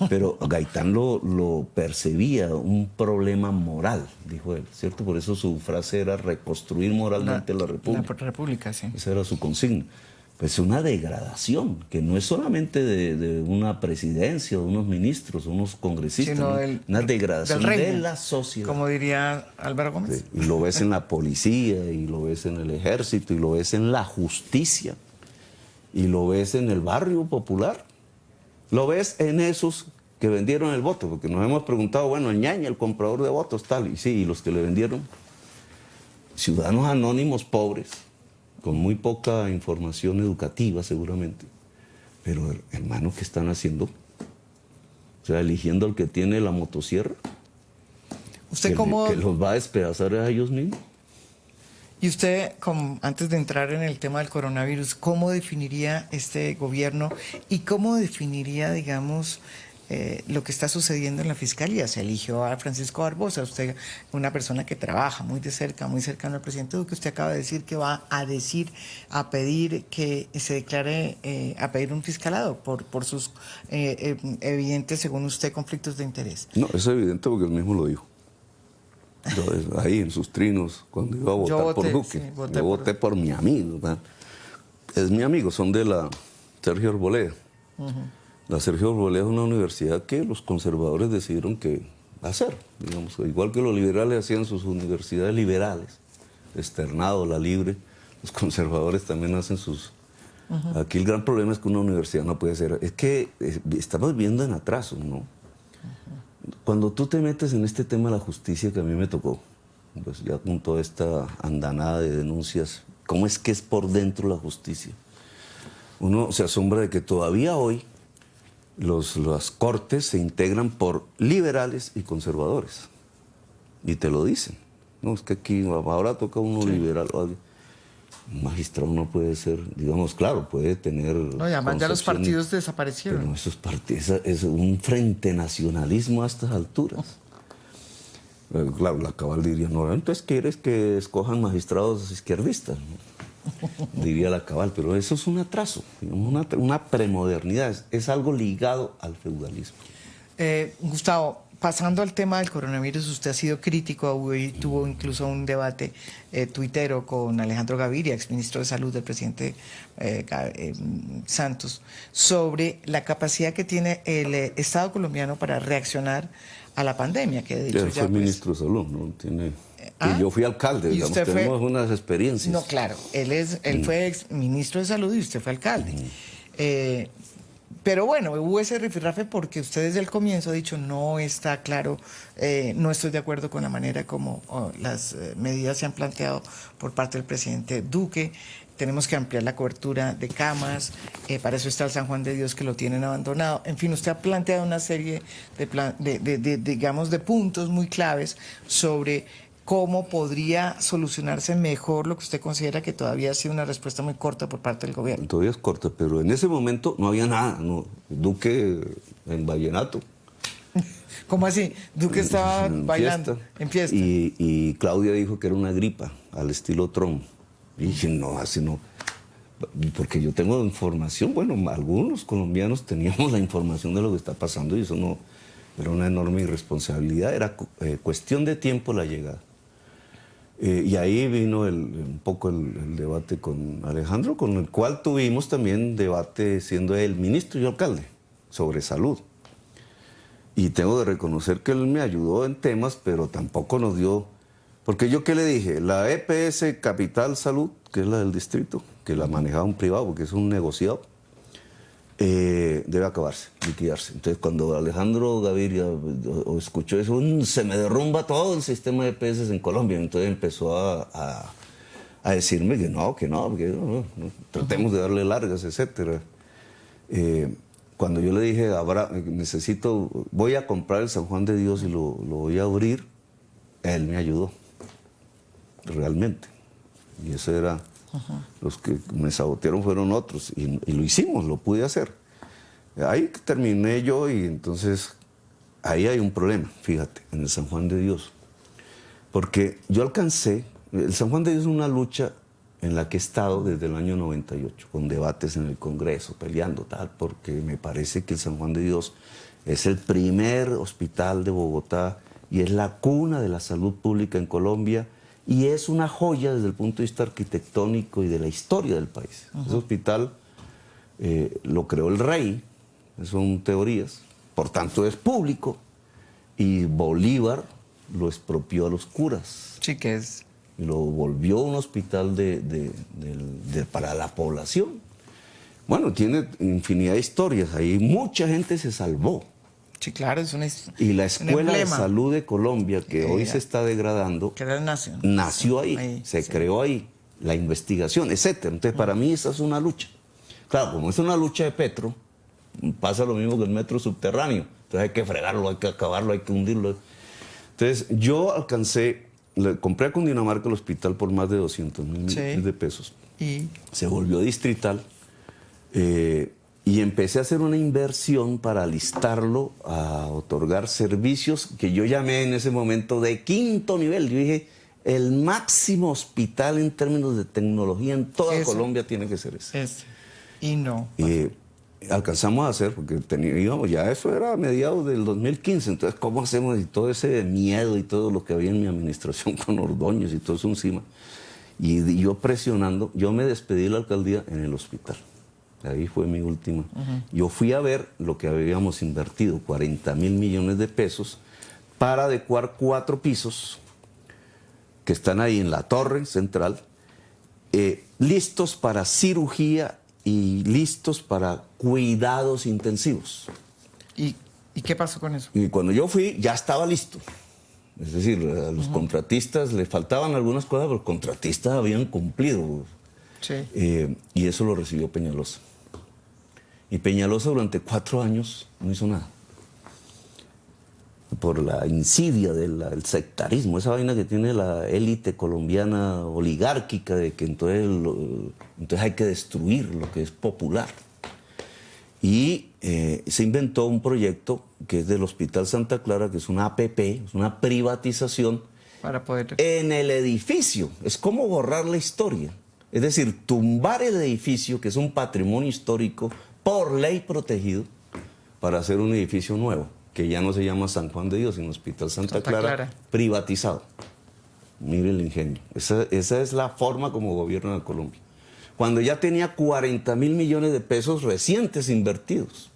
pero Gaitán lo percibía un problema moral, dijo él, ¿cierto? Por eso su frase era reconstruir moralmente la República. La República, sí. Esa era su consigna. Pues una degradación, que no es solamente de una presidencia, de unos ministros, de unos congresistas, Sino una degradación del de reino, la sociedad. como diría Álvaro Gómez. Sí, y lo ves en la policía, y lo ves en el ejército, y lo ves en la justicia, y lo ves en el barrio popular. Lo ves en esos que vendieron el voto, porque nos hemos preguntado, bueno, el ñaña, el comprador de votos, tal, y sí, y los que le vendieron, ciudadanos anónimos pobres, con muy poca información educativa seguramente, pero hermano, ¿qué están haciendo? O sea, eligiendo al que tiene la motosierra, ¿Usted cómo...? que los va a despedazar a ellos mismos. Y usted, antes de entrar en el tema del coronavirus, ¿cómo definiría este gobierno y cómo definiría, digamos, lo que está sucediendo en la Fiscalía? Se eligió a Francisco Barbosa, usted, una persona que trabaja muy de cerca, muy cercano al presidente Duque. Usted acaba de decir que va a pedir que se declare, a pedir un fiscalado por sus evidentes, según usted, conflictos de interés. No, es evidente porque él mismo lo dijo. Entonces, ahí en sus trinos, cuando iba a votar por Duque, sí, yo voté por mi amigo, ¿verdad? Es mi amigo, son de la Sergio Arboleda. La Sergio Arboleda es una universidad que los conservadores decidieron que hacer, digamos, igual que los liberales hacían sus universidades liberales, Externado, La Libre, los conservadores también hacen sus... Aquí el gran problema es que una universidad no puede ser... Es que estamos viviendo en atraso, ¿no? Cuando tú te metes en este tema de la justicia que a mí me tocó, pues ya con toda esta andanada de denuncias, ¿cómo es que es por dentro la justicia? Uno se asombra de que todavía hoy las cortes se integran por liberales y conservadores. Y te lo dicen. No, es que aquí ahora toca uno liberal. Un magistrado no puede ser, digamos, claro, puede tener... No, y además ya los partidos desaparecieron. Pero esos partidos, es un frente nacionalismo a estas alturas. Claro, la Cabal diría, no, entonces quieres que escojan magistrados izquierdistas, ¿no? Diría la Cabal, pero eso es un atraso, digamos, una premodernidad, es algo ligado al feudalismo. Gustavo, pasando al tema del coronavirus, usted ha sido crítico, hoy tuvo incluso un debate tuitero con Alejandro Gaviria, exministro de Salud del presidente Santos, sobre la capacidad que tiene el Estado colombiano para reaccionar a la pandemia. Que de hecho él fue ministro de Salud, ¿no? Y yo fui alcalde, ¿Y digamos, usted tenemos unas experiencias. No, claro, él fue ministro de Salud y usted fue alcalde. Pero bueno, hubo ese rifirrafe porque usted desde el comienzo ha dicho no está claro, no estoy de acuerdo con la manera como las medidas se han planteado por parte del presidente Duque. Tenemos que ampliar la cobertura de camas, para eso está el San Juan de Dios que lo tienen abandonado. En fin, usted ha planteado una serie de puntos muy claves sobre cómo podría solucionarse mejor lo que usted considera que todavía ha sido una respuesta muy corta por parte del gobierno. Todavía es corta, pero en ese momento no había nada, no. Duque en vallenato. ¿Cómo así? Duque estaba bailando en fiesta. Y Claudia dijo que era una gripa, al estilo Trump. Y dije, no, así no. porque yo tengo información, bueno, algunos colombianos teníamos la información de lo que está pasando y eso no era una enorme irresponsabilidad, era cuestión de tiempo la llegada. Y ahí vino un poco el debate con Alejandro, con el cual tuvimos también debate siendo él ministro y alcalde sobre salud. Y tengo que reconocer que él me ayudó en temas, pero tampoco nos dio... Porque yo, ¿qué le dije? La EPS Capital Salud, que es la del distrito, que la manejaba un privado porque es un negociado, debe acabarse, liquidarse. Entonces, cuando Alejandro Gaviria escuchó eso, se me derrumba todo el sistema de EPS en Colombia. Entonces empezó a decirme que no, tratemos de darle largas, etcétera. Cuando yo le dije, voy a comprar el San Juan de Dios y lo voy a abrir, él me ayudó, realmente. Y eso era, los que me sabotearon fueron otros, y lo hicimos, lo pude hacer. Ahí terminé yo y entonces, ahí hay un problema, fíjate, en el San Juan de Dios. Porque yo alcancé, el San Juan de Dios es una lucha en la que he estado desde el año 98, con debates en el Congreso, peleando tal, porque me parece que el San Juan de Dios es el primer hospital de Bogotá y es la cuna de la salud pública en Colombia y es una joya desde el punto de vista arquitectónico y de la historia del país. Ese hospital lo creó el rey, son teorías, por tanto es público, y Bolívar lo expropió a los curas. Sí, que es... Y lo volvió un hospital para la población. Bueno, tiene infinidad de historias. Ahí mucha gente se salvó. Sí, claro, es y la Escuela de Salud de Colombia, que hoy se está degradando, que era nació ahí, se creó ahí, la investigación, etcétera. Entonces, para mí esa es una lucha. Claro, como es una lucha de Petro, pasa lo mismo que el metro subterráneo. Entonces hay que fregarlo, hay que acabarlo, hay que hundirlo. Entonces, yo le compré a Cundinamarca el hospital por más de 200 mil millones de pesos. ¿Y? Se volvió distrital y empecé a hacer una inversión para alistarlo a otorgar servicios que yo llamé en ese momento de quinto nivel. Yo dije, el máximo hospital en términos de tecnología en toda Colombia tiene que ser ese. Y no. Alcanzamos a hacer, porque teníamos, ya eso era a mediados del 2015, entonces ¿cómo hacemos? Y todo ese miedo y todo lo que había en mi administración con Ordóñez y todo eso encima. Y yo presionando, yo me despedí de la alcaldía en el hospital. Ahí fue mi última. Yo fui a ver lo que habíamos invertido, 40 mil millones de pesos, para adecuar 4 pisos que están ahí en la torre central, listos para cirugía y listos para cuidados intensivos. ¿Y qué pasó con eso? Y cuando yo fui, ya estaba listo. Es decir, a los contratistas le faltaban algunas cosas, pero los contratistas habían cumplido. Sí. Y eso lo recibió Peñalosa. Y Peñalosa durante 4 años no hizo nada. Por la insidia del sectarismo, esa vaina que tiene la élite colombiana oligárquica de que entonces hay que destruir lo que es popular. Y se inventó un proyecto que es del Hospital Santa Clara, que es una APP, es una privatización para poder... en el edificio. Es como borrar la historia. Es decir, tumbar el edificio, que es un patrimonio histórico por ley protegido, para hacer un edificio nuevo, que ya no se llama San Juan de Dios, sino Hospital Santa Clara, privatizado. Mire el ingenio. Esa es la forma como gobierna Colombia. Cuando ya tenía 40 mil millones de pesos recientes invertidos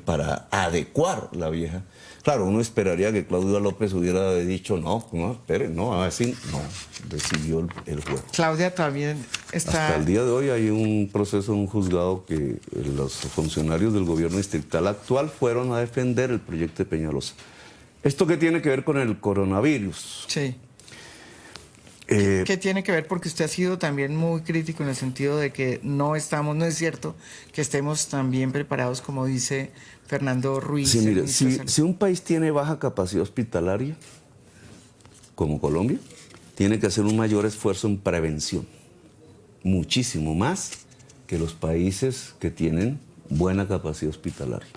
para adecuar la vieja. Claro, uno esperaría que Claudia López hubiera dicho, no, espere, no, así no, decidió el juego. Claudia también está... Hasta el día de hoy hay un proceso en un juzgado que los funcionarios del gobierno distrital actual fueron a defender el proyecto de Peñalosa. ¿Esto qué tiene que ver con el coronavirus? Sí. ¿Qué tiene que ver? Porque usted ha sido también muy crítico en el sentido de que no es cierto que estemos tan bien preparados como dice Fernando Ruiz. Sí, mire, si un país tiene baja capacidad hospitalaria, como Colombia, tiene que hacer un mayor esfuerzo en prevención, muchísimo más que los países que tienen buena capacidad hospitalaria.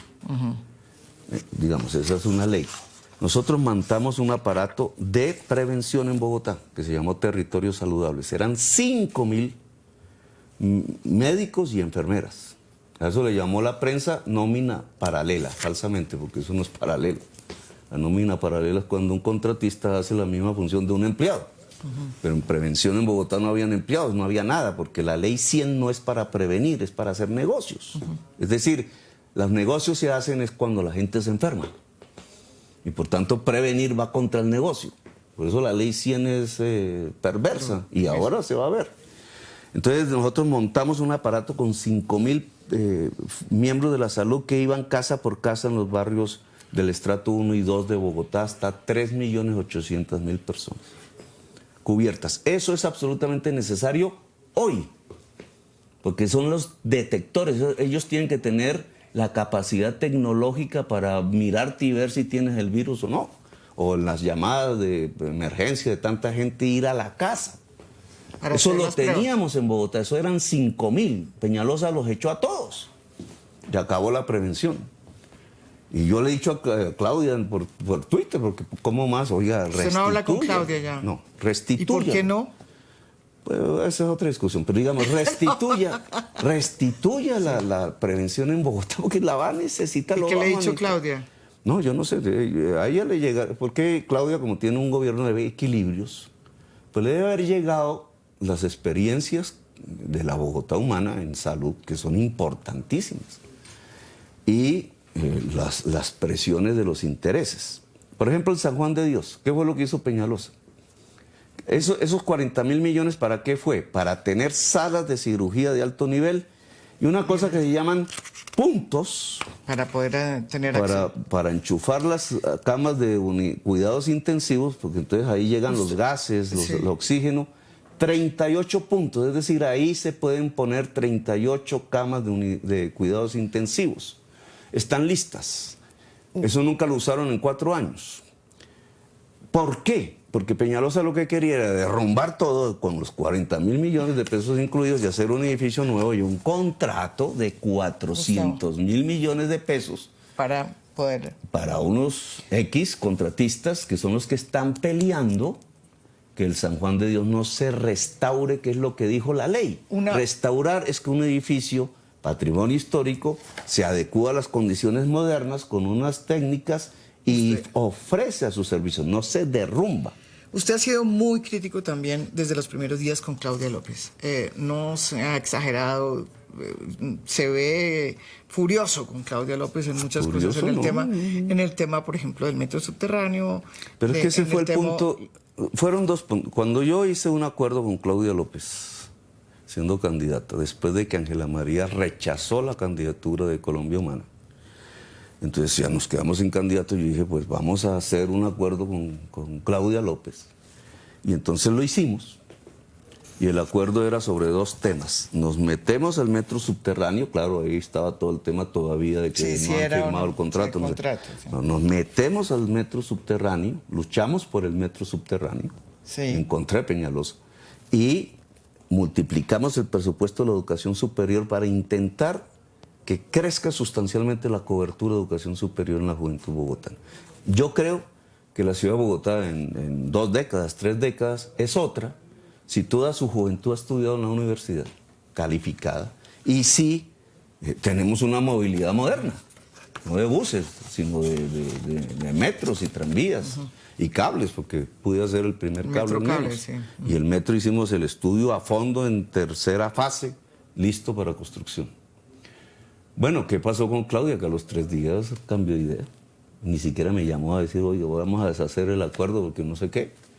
Digamos, esa es una ley. Nosotros montamos un aparato de prevención en Bogotá, que se llamó Territorios Saludables. Eran 5.000 médicos y enfermeras. A eso le llamó la prensa nómina paralela, falsamente, porque eso no es paralelo. La nómina paralela es cuando un contratista hace la misma función de un empleado. Pero en prevención en Bogotá no habían empleados, no había nada, porque la ley 100 no es para prevenir, es para hacer negocios. Es decir, los negocios se hacen es cuando la gente se enferma. Y por tanto, prevenir va contra el negocio. Por eso la ley 100 es perversa y ahora se va a ver. Entonces nosotros montamos un aparato con 5.000 miembros de la salud que iban casa por casa en los barrios del estrato 1 y 2 de Bogotá, hasta 3.800.000 personas cubiertas. Eso es absolutamente necesario hoy, porque son los detectores. Ellos tienen que tener la capacidad tecnológica para mirarte y ver si tienes el virus o no. O en las llamadas de emergencia de tanta gente, ir a la casa. Eso lo teníamos en Bogotá, eso eran 5.000. Peñalosa los echó a todos. Y acabó la prevención. Y yo le he dicho a Claudia por Twitter, porque ¿cómo más? Oiga, restituya. ¿Usted no habla con Claudia ya? No, restituya. ¿Y por qué no? Pues esa es otra discusión, pero digamos, restituya la prevención en Bogotá, porque la va a necesitar. ¿Y qué le ha dicho Claudia? No, yo no sé, a ella le llega, porque Claudia, como tiene un gobierno de equilibrios, pues le debe haber llegado las experiencias de la Bogotá humana en salud, que son importantísimas, y las presiones de los intereses. Por ejemplo, el San Juan de Dios, ¿qué fue lo que hizo Peñalosa? Esos 40.000 millones, ¿para qué fue? Para tener salas de cirugía de alto nivel y una cosa que se llaman puntos. Para poder tener acceso. Para enchufar las camas de cuidados intensivos, porque entonces ahí llegan los gases, el oxígeno. 38 puntos, es decir, ahí se pueden poner 38 camas de cuidados intensivos. Están listas. Eso nunca lo usaron en 4 años. ¿Por qué? Porque Peñalosa lo que quería era derrumbar todo con los 40.000 millones de pesos incluidos y hacer un edificio nuevo y un contrato de 400.000 millones de pesos. Para poder. Para unos X contratistas que son los que están peleando que el San Juan de Dios no se restaure, que es lo que dijo la ley. Restaurar es que un edificio, patrimonio histórico, se adecúa a las condiciones modernas con unas técnicas y ofrece a sus servicios, no se derrumba. Usted ha sido muy crítico también desde los primeros días con Claudia López. No se ha exagerado, se ve furioso con Claudia López en muchas cosas en el tema, por ejemplo, del metro subterráneo. Pero es que ese fue el punto. Fueron 2 puntos. Cuando yo hice un acuerdo con Claudia López, siendo candidata, después de que Ángela María rechazó la candidatura de Colombia Humana, entonces ya nos quedamos sin candidato y yo dije, pues vamos a hacer un acuerdo con Claudia López. Y entonces lo hicimos. Y el acuerdo era sobre 2 temas. Nos metemos al metro subterráneo, claro, ahí estaba todo el tema todavía de que no han firmado el contrato. Nos metemos al metro subterráneo, luchamos por el metro subterráneo, encontré Peñalosa, y multiplicamos el presupuesto de la educación superior para intentar que crezca sustancialmente la cobertura de educación superior en la juventud bogotana. Yo creo que la ciudad de Bogotá en 2 décadas, 3 décadas, es otra si toda su juventud ha estudiado en la universidad, calificada, y si tenemos una movilidad moderna, no de buses, sino de metros y tranvías y cables, porque pude hacer el primer cable menos. Y el metro hicimos el estudio a fondo en 3ª fase, listo para construcción. Bueno, ¿qué pasó con Claudia? Que a los 3 días cambió de idea. Ni siquiera me llamó a decir, oye, vamos a deshacer el acuerdo porque no sé qué.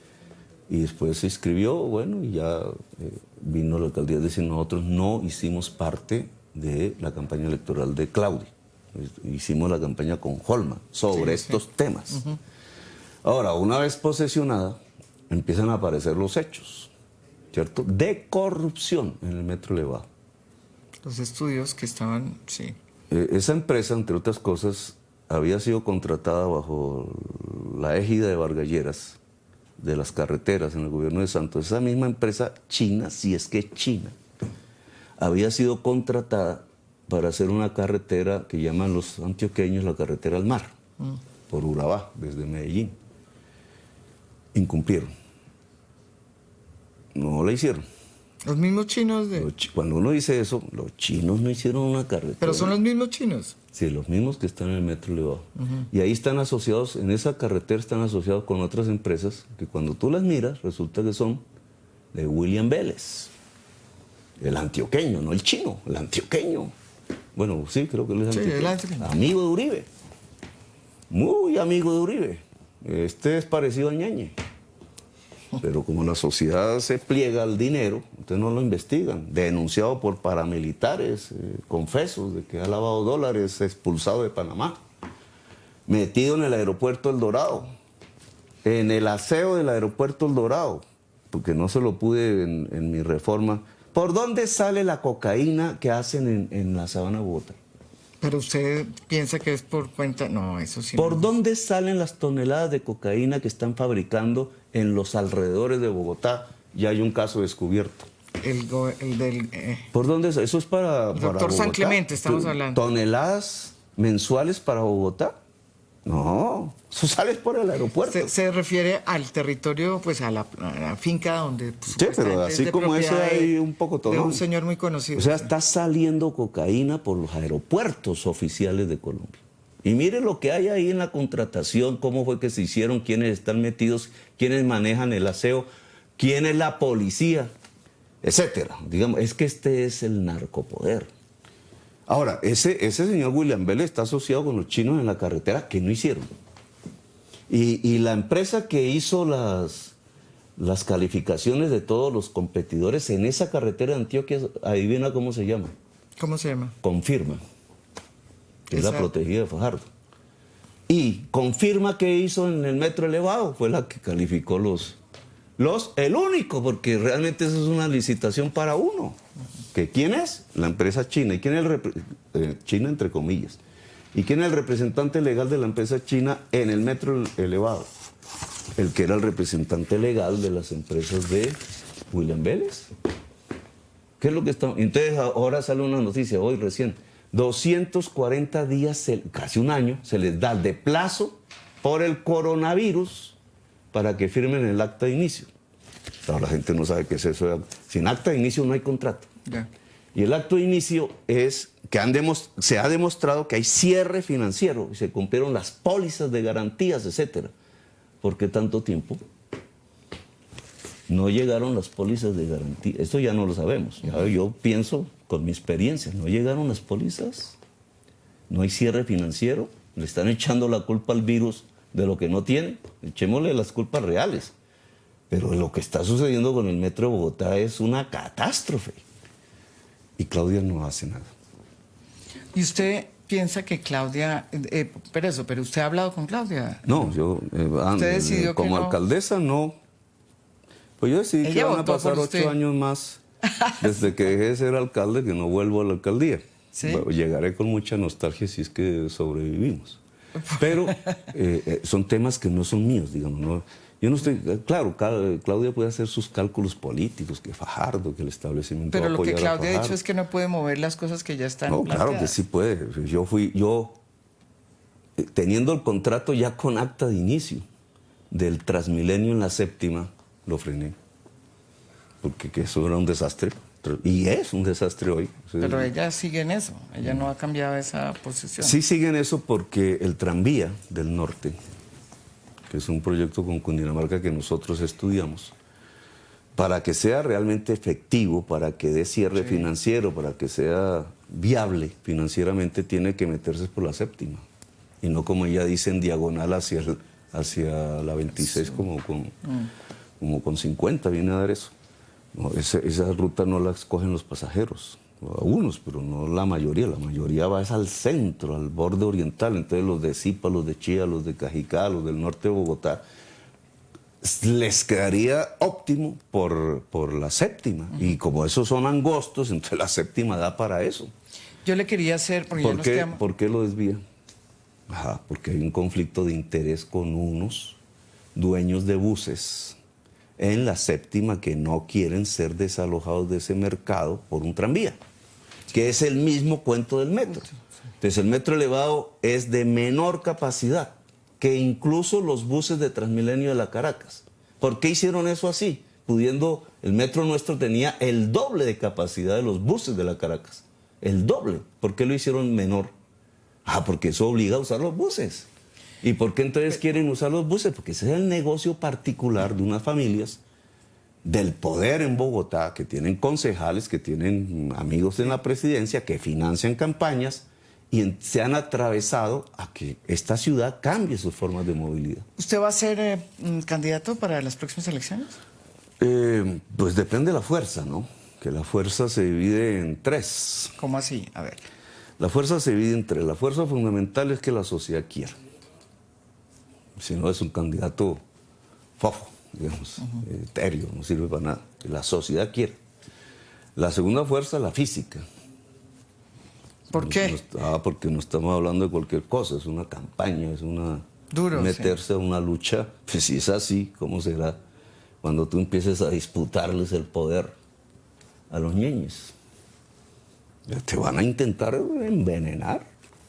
Y después se inscribió, bueno, y ya vino la alcaldía a decir, nosotros no hicimos parte de la campaña electoral de Claudia. Hicimos la campaña con Holman sobre estos temas. Ahora, una vez posesionada, empiezan a aparecer los hechos, ¿cierto? De corrupción en el metro elevado. Los estudios que estaban, Esa empresa, entre otras cosas, había sido contratada bajo la égida de Vargas Lleras, de las carreteras en el gobierno de Santos. Esa misma empresa china, si es que es china, había sido contratada para hacer una carretera que llaman los antioqueños la carretera al mar, por Urabá, desde Medellín. Incumplieron. No la hicieron. Los mismos chinos Cuando uno dice eso, los chinos no hicieron una carretera. Pero son los mismos chinos. Sí, los mismos que están en el metro elevado. Y ahí están asociados, en esa carretera están asociados con otras empresas que cuando tú las miras, resulta que son de William Vélez. El antioqueño, no el chino, el antioqueño. Bueno, sí, creo que él es antioqueño. el antioqueño. Amigo de Uribe. Muy amigo de Uribe. Este es parecido a Ñañe. Pero como la sociedad se pliega al dinero, entonces no lo investigan. Denunciado por paramilitares, confesos de que ha lavado dólares, expulsado de Panamá. Metido en el aeropuerto El Dorado. En el aseo del aeropuerto El Dorado. Porque no se lo pude en mi reforma. ¿Por dónde sale la cocaína que hacen en la Sabana de Bogotá? Pero usted piensa que es por cuenta... No, eso sí. ¿Por dónde salen las toneladas de cocaína que están fabricando en los alrededores de Bogotá? Ya hay un caso descubierto. El del... ¿Por dónde? Eso es para Doctor Bogotá. San Clemente, estamos hablando. ¿Toneladas mensuales para Bogotá? No, eso sale por el aeropuerto. Se refiere al territorio, pues a la finca donde... Pues, Sí, pero así como eso hay un poco todo. De un señor muy conocido. O sea, está saliendo cocaína por los aeropuertos oficiales de Colombia. Y mire lo que hay ahí en la contratación, cómo fue que se hicieron, quiénes están metidos, quiénes manejan el aseo, quién es la policía, etcétera. Digamos, es que este es el narcopoder. Ahora, ese señor William Vélez está asociado con los chinos en la carretera que no hicieron. Y la empresa que hizo las calificaciones de todos los competidores en esa carretera de Antioquia, adivina cómo se llama. ¿Cómo se llama? Confirma. Que es la protegida de Fajardo. Y Confirma que hizo en el metro elevado fue la que calificó el único, porque realmente eso es una licitación para uno. ¿Que quién es? La empresa china. ¿Y quién es China entre comillas? ¿Y quién es el representante legal de la empresa china en el metro elevado? El que era el representante legal de las empresas de William Vélez. ¿Qué es lo que está? Entonces ahora sale una noticia, hoy recién, 240 días, casi un año, se les da de plazo por el coronavirus para que firmen el acta de inicio. Ahora la gente no sabe qué es eso. Sin acta de inicio no hay contrato. Ya. Y el acto de inicio es que se ha demostrado que hay cierre financiero y se cumplieron las pólizas de garantías, etcétera. ¿Por qué tanto tiempo? No llegaron las pólizas de garantía. Esto ya no lo sabemos. Ya yo pienso con mi experiencia, no llegaron las pólizas, no hay cierre financiero, le están echando la culpa al virus de lo que no tiene, echémosle las culpas reales. Pero lo que está sucediendo con el metro de Bogotá es una catástrofe. Y Claudia no hace nada. ¿Y usted piensa que Claudia... pero usted ha hablado con Claudia? No, yo... ¿Usted decidió como que no? Alcaldesa, no. Pues yo decidí que Ella van a votó pasar por 8 usted. años más desde que dejé de ser alcalde, que no vuelvo a la alcaldía. ¿Sí? Llegaré con mucha nostalgia si es que sobrevivimos. Pero son temas que no son míos, digamos. ¿No? Yo no estoy... Claro, Claudia puede hacer sus cálculos políticos, que Fajardo, que el establecimiento Pero va a lo que apoyar a Claudia ha dicho Fajardo. es que no puede mover las cosas que ya están No, claro que planteadas. sí puede. Teniendo el contrato ya con acta de inicio del Transmilenio en la séptima, lo frené. Porque que eso era un desastre. Y es un desastre hoy. Pero ella sigue en eso, ella no ha cambiado esa posición. Sí siguen eso porque el tranvía del norte, que es un proyecto con Cundinamarca que nosotros estudiamos, para que sea realmente efectivo, para que dé cierre financiero, para que sea viable financieramente, tiene que meterse por la séptima. Y no como ella dice en diagonal hacia la 26 como con 50 viene a dar eso. No, esa ruta no la escogen los pasajeros, algunos, pero no la mayoría. La mayoría va al centro, al borde oriental. Entonces los de Zipa, los de Chía, los de Cajicá, los del norte de Bogotá, les quedaría óptimo por la séptima. Y como esos son angostos, entonces la séptima da para eso. Yo le quería hacer... Porque ya nos quedamos- ¿Por qué lo desvía? Porque hay un conflicto de interés con unos dueños de buses en la séptima que no quieren ser desalojados de ese mercado por un tranvía, que es el mismo cuento del metro. Entonces el metro elevado es de menor capacidad que incluso los buses de Transmilenio de la Caracas. ¿Por qué hicieron eso así? pudiendo, el metro nuestro tenía el doble de capacidad de los buses de la Caracas. El doble. ¿Por qué lo hicieron menor? Porque eso obliga a usar los buses. ¿Y por qué entonces quieren usar los buses? Porque ese es el negocio particular de unas familias del poder en Bogotá, que tienen concejales, que tienen amigos en la presidencia, que financian campañas y se han atravesado a que esta ciudad cambie sus formas de movilidad. ¿Usted va a ser candidato para las próximas elecciones? Pues depende de la fuerza, ¿no? Que la fuerza se divide en tres. ¿Cómo así? A ver. La fuerza se divide en tres. La fuerza fundamental es que la sociedad quiera. Si no es un candidato fofo, digamos, etéreo, no sirve para nada. Que la sociedad quiere. La segunda fuerza es la física. ¿Por qué? Porque no estamos hablando de cualquier cosa, es una campaña, es una... Duro, meterse a una lucha. Pues si es así, ¿cómo será cuando tú empieces a disputarles el poder a los ñeñes? Te van a intentar envenenar,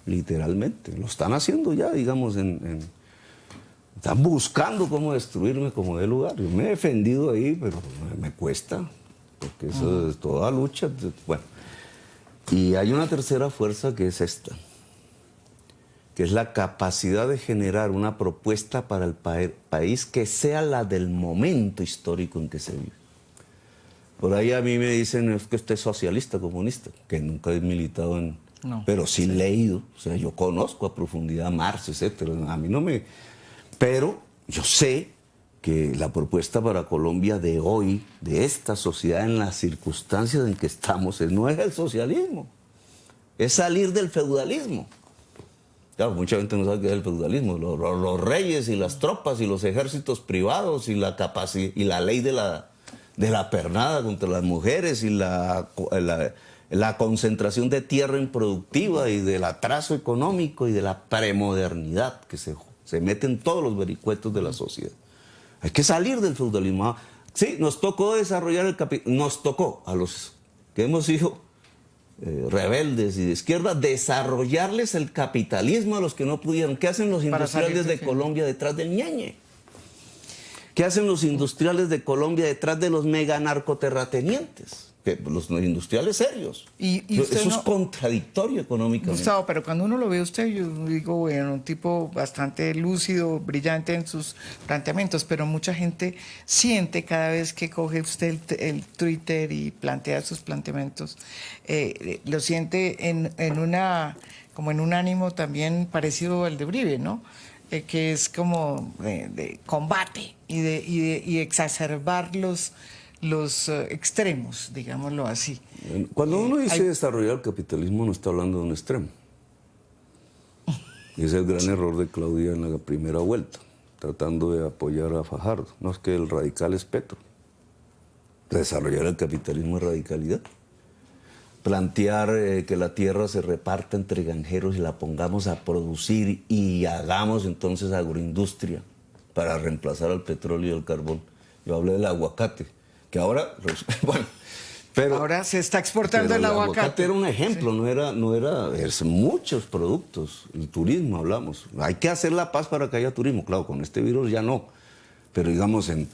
literalmente. Lo están haciendo ya, digamos, están buscando cómo destruirme como de lugar. Yo me he defendido ahí, pero me cuesta, porque eso es toda lucha. Bueno, y hay una tercera fuerza que es esta, que es la capacidad de generar una propuesta para el país que sea la del momento histórico en que se vive. Por ahí a mí me dicen, es que usted es socialista, comunista, que nunca he militado en... No, pero sí leído, o sea, yo conozco a profundidad a Marx, etcétera. A mí no me... Pero yo sé que la propuesta para Colombia de hoy, de esta sociedad en las circunstancias en que estamos, no es el socialismo, es salir del feudalismo. Claro, mucha gente no sabe qué es el feudalismo. Los reyes y las tropas y los ejércitos privados y la capacidad y la ley de la pernada contra las mujeres y la concentración de tierra improductiva y del atraso económico y de la premodernidad que se mete en todos los vericuetos de la sociedad. Hay que salir del feudalismo. Sí, nos tocó desarrollar el capitalismo. Nos tocó a los que hemos sido rebeldes y de izquierda desarrollarles el capitalismo a los que no pudieron. ¿Qué hacen los industriales de Colombia detrás del ñeñe? ¿Qué hacen los industriales de Colombia detrás de los mega narcoterratenientes? Los industriales serios. Y eso es contradictorio económicamente. Gustavo, pero cuando uno lo ve a usted, yo digo, bueno, un tipo bastante lúcido, brillante en sus planteamientos, pero mucha gente siente cada vez que coge usted el Twitter y plantea sus planteamientos, lo siente como en un ánimo también parecido al de Uribe, ¿no? Que es como de combate y exacerbar los extremos, digámoslo así. Cuando uno dice desarrollar el capitalismo, no está hablando de un extremo. Y ese es el gran error de Claudia en la primera vuelta, tratando de apoyar a Fajardo. No es que el radical es Petro. Desarrollar el capitalismo es radicalidad. Plantear que la tierra se reparta entre granjeros y la pongamos a producir y hagamos entonces agroindustria para reemplazar al petróleo y al carbón. Yo hablé del aguacate, que ahora, bueno, pero... Ahora se está exportando el aguacate. El aguacate era un ejemplo, sí. Es muchos productos. El turismo hablamos. Hay que hacer la paz para que haya turismo. Claro, con este virus ya no. Pero digamos, en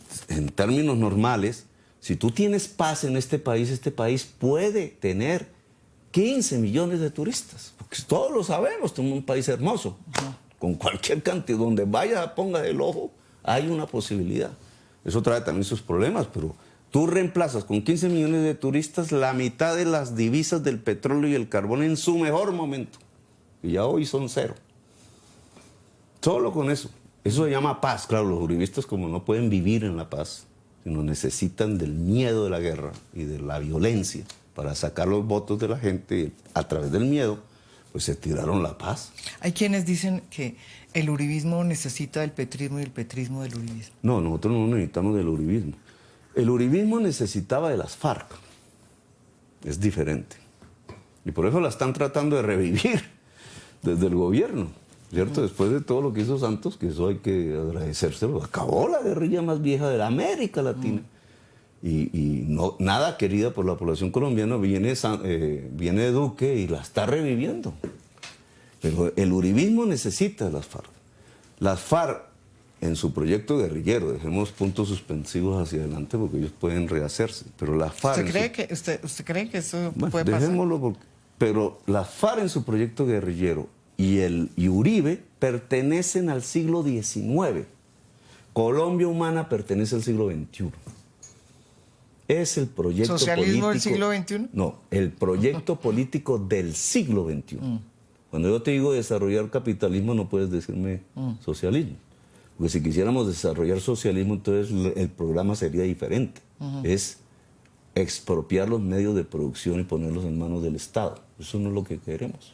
términos normales, si tú tienes paz en este país puede tener 15 millones de turistas. Porque todos lo sabemos, tenemos un país hermoso. Con cualquier cantidad, donde vaya, ponga el ojo, hay una posibilidad. Eso trae también sus problemas, pero tú reemplazas con 15 millones de turistas la mitad de las divisas del petróleo y el carbón en su mejor momento. Y ya hoy son cero. Solo con eso. Eso se llama paz. Claro, los uribistas como no pueden vivir en la paz, sino necesitan del miedo de la guerra y de la violencia para sacar los votos de la gente y a través del miedo, pues se tiraron la paz. Hay quienes dicen que el uribismo necesita del petrismo y el petrismo del uribismo. No, nosotros no necesitamos del uribismo. El uribismo necesitaba de las FARC. Es diferente. Y por eso la están tratando de revivir desde el gobierno, ¿cierto? Después de todo lo que hizo Santos, que eso hay que agradecérselo, acabó la guerrilla más vieja de la América Latina. Y no, nada querida por la población colombiana, viene Duque y la está reviviendo. Pero el uribismo necesita de las FARC. Las FARC en su proyecto guerrillero, dejemos puntos suspensivos hacia adelante porque ellos pueden rehacerse, pero las FARC... ¿Usted cree que eso Bueno, puede pasar? dejémoslo pero las FARC en su proyecto guerrillero y Uribe pertenecen al siglo XIX. Colombia Humana pertenece al siglo XXI. Es el proyecto ¿Socialismo político... del siglo XXI? No, el proyecto político del siglo XXI. Cuando yo te digo desarrollar capitalismo, no puedes decirme socialismo. Porque si quisiéramos desarrollar socialismo, entonces el programa sería diferente. Es expropiar los medios de producción y ponerlos en manos del Estado. Eso no es lo que queremos.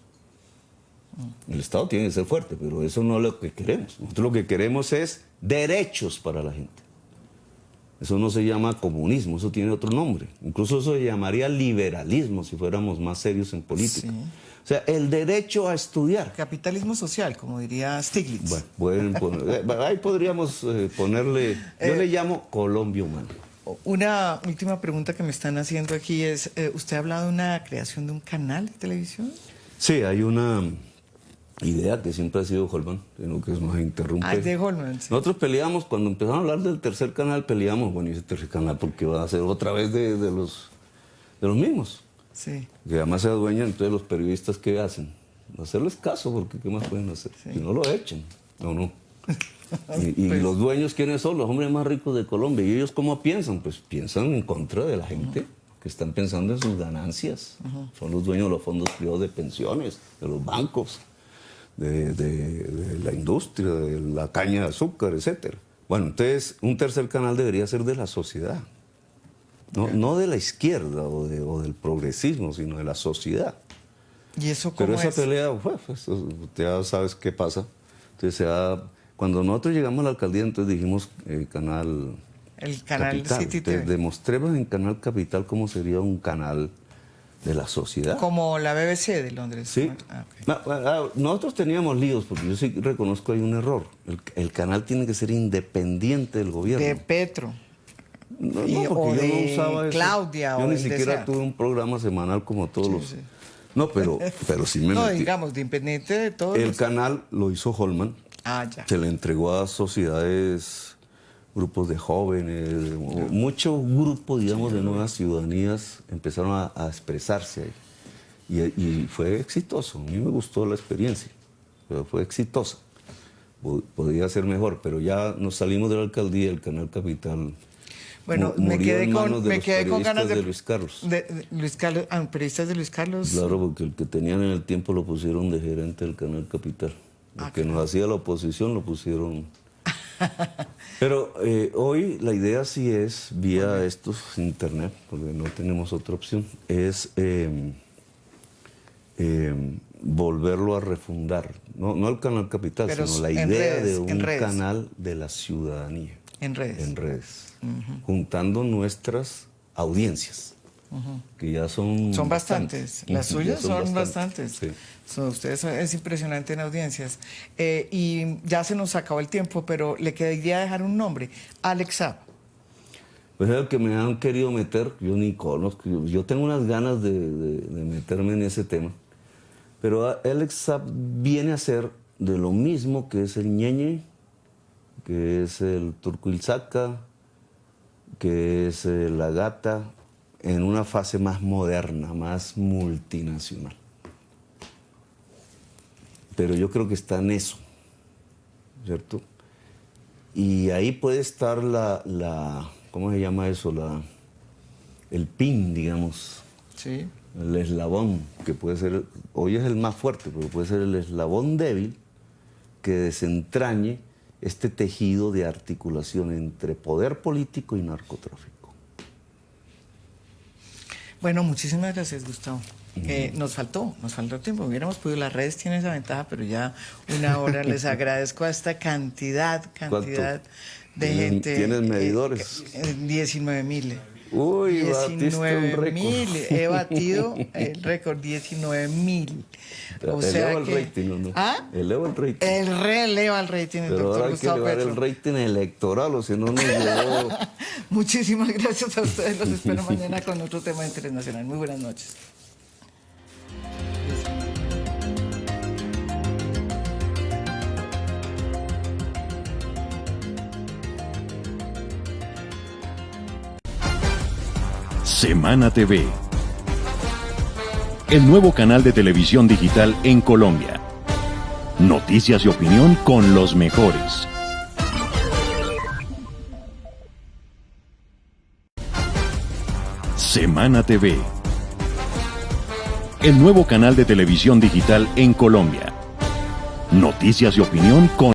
El Estado tiene que ser fuerte, pero eso no es lo que queremos. Nosotros lo que queremos es derechos para la gente. Eso no se llama comunismo, eso tiene otro nombre. Incluso eso se llamaría liberalismo si fuéramos más serios en política. Sí. O sea, el derecho a estudiar. Capitalismo social, como diría Stiglitz. Bueno, pueden ahí podríamos ponerle, yo le llamo Colombia Humana. Una última pregunta que me están haciendo aquí es, ¿usted ha hablado de una creación de un canal de televisión? Sí, hay una idea que siempre ha sido Holman, en lo que nos interrumpe. Ah, de Holman, sí. Nosotros peleamos, cuando empezamos a hablar del tercer canal, peleamos, bueno, y ese tercer canal porque va a ser otra vez de los mismos. Sí. Que además se adueñan, entonces los periodistas, ¿qué hacen? Hacerles caso, porque ¿qué más pueden hacer? Sí. Si no lo echan, no. Y los dueños, ¿quiénes son? Los hombres más ricos de Colombia. ¿Y ellos cómo piensan? Pues piensan en contra de la gente, que están pensando en sus ganancias. Son los dueños de los fondos privados de pensiones, de los bancos, de la industria, de la caña de azúcar, etc. Bueno, entonces un tercer canal debería ser de la sociedad. No de la izquierda o del progresismo, sino de la sociedad. ¿Y eso cómo Pero esa es? pelea, pues, ya sabes qué pasa. Entonces, cuando nosotros llegamos a la alcaldía, entonces dijimos Canal El canal Capital. City TV. Entonces, demostremos en Canal Capital cómo sería un canal de la sociedad. Como la BBC de Londres. Sí. Ok. Nosotros teníamos líos, porque yo sí reconozco hay un error. El canal tiene que ser independiente del gobierno. De Petro. No, o porque yo de no usaba eso. Claudia, Yo o ni el siquiera desea. tuve un programa semanal como todos los... Sí. No, pero sí me No, metí. digamos, de independiente de todos. El canal lo hizo Holman. Ah, ya. Se le entregó a sociedades, grupos de jóvenes, muchos grupos, digamos, de nuevas ciudadanías empezaron a expresarse ahí. Y fue exitoso. A mí me gustó la experiencia, pero fue exitosa. Podía ser mejor, pero ya nos salimos de la alcaldía, el Canal Capital. Bueno, murió me quedé en manos con, de me los quedé con ganas periodistas de Luis Carlos. de Luis Carlos, periodistas de Luis Carlos. Claro, porque el que tenían en el tiempo lo pusieron de gerente del Canal Capital. El que nos hacía la oposición lo pusieron. Pero hoy la idea sí es, vía estos internet, porque no tenemos otra opción, es volverlo a refundar. No el Canal Capital, Pero sino la en idea redes, de en un redes. canal de la ciudadanía. En redes. En redes. Juntando nuestras audiencias, que ya son... Son bastantes. Las Ya suyas son bastantes. Sí. Es impresionante en audiencias. Y ya se nos acabó el tiempo, pero le quedaría dejar un nombre. Alex Saab. Pues es el que me han querido meter, yo ni conozco. Yo tengo unas ganas de meterme en ese tema. Pero Alex Saab viene a ser de lo mismo que es el Ñeñe, que es el Turco-Ilzaca, que es la Gata, en una fase más moderna, más multinacional. Pero yo creo que está en eso, ¿cierto? Y ahí puede estar ¿cómo se llama eso? El pin, digamos, Sí. el eslabón, que puede ser, hoy es el más fuerte, pero puede ser el eslabón débil que desentrañe este tejido de articulación entre poder político y narcotráfico. Bueno, muchísimas gracias, Gustavo. Nos faltó tiempo. Hubiéramos podido, las redes tienen esa ventaja, pero ya una hora. Les agradezco a esta cantidad de gente. ¿Tienes medidores? 19,000. Uy, batiste un récord. 19,000. He batido el récord, 19,000. O sea Eleva el que, rating, ¿o no? ¿Ah? Eleva el rating. El releva el rating, el Pero doctor ahora hay que Gustavo elevar Petro. el rating electoral, o si no nos llevó... Muchísimas gracias a ustedes. Los espero mañana con otro tema internacional. Muy buenas noches. Semana TV. El nuevo canal de televisión digital en Colombia. Noticias y opinión con los mejores. Semana TV. El nuevo canal de televisión digital en Colombia. Noticias y opinión con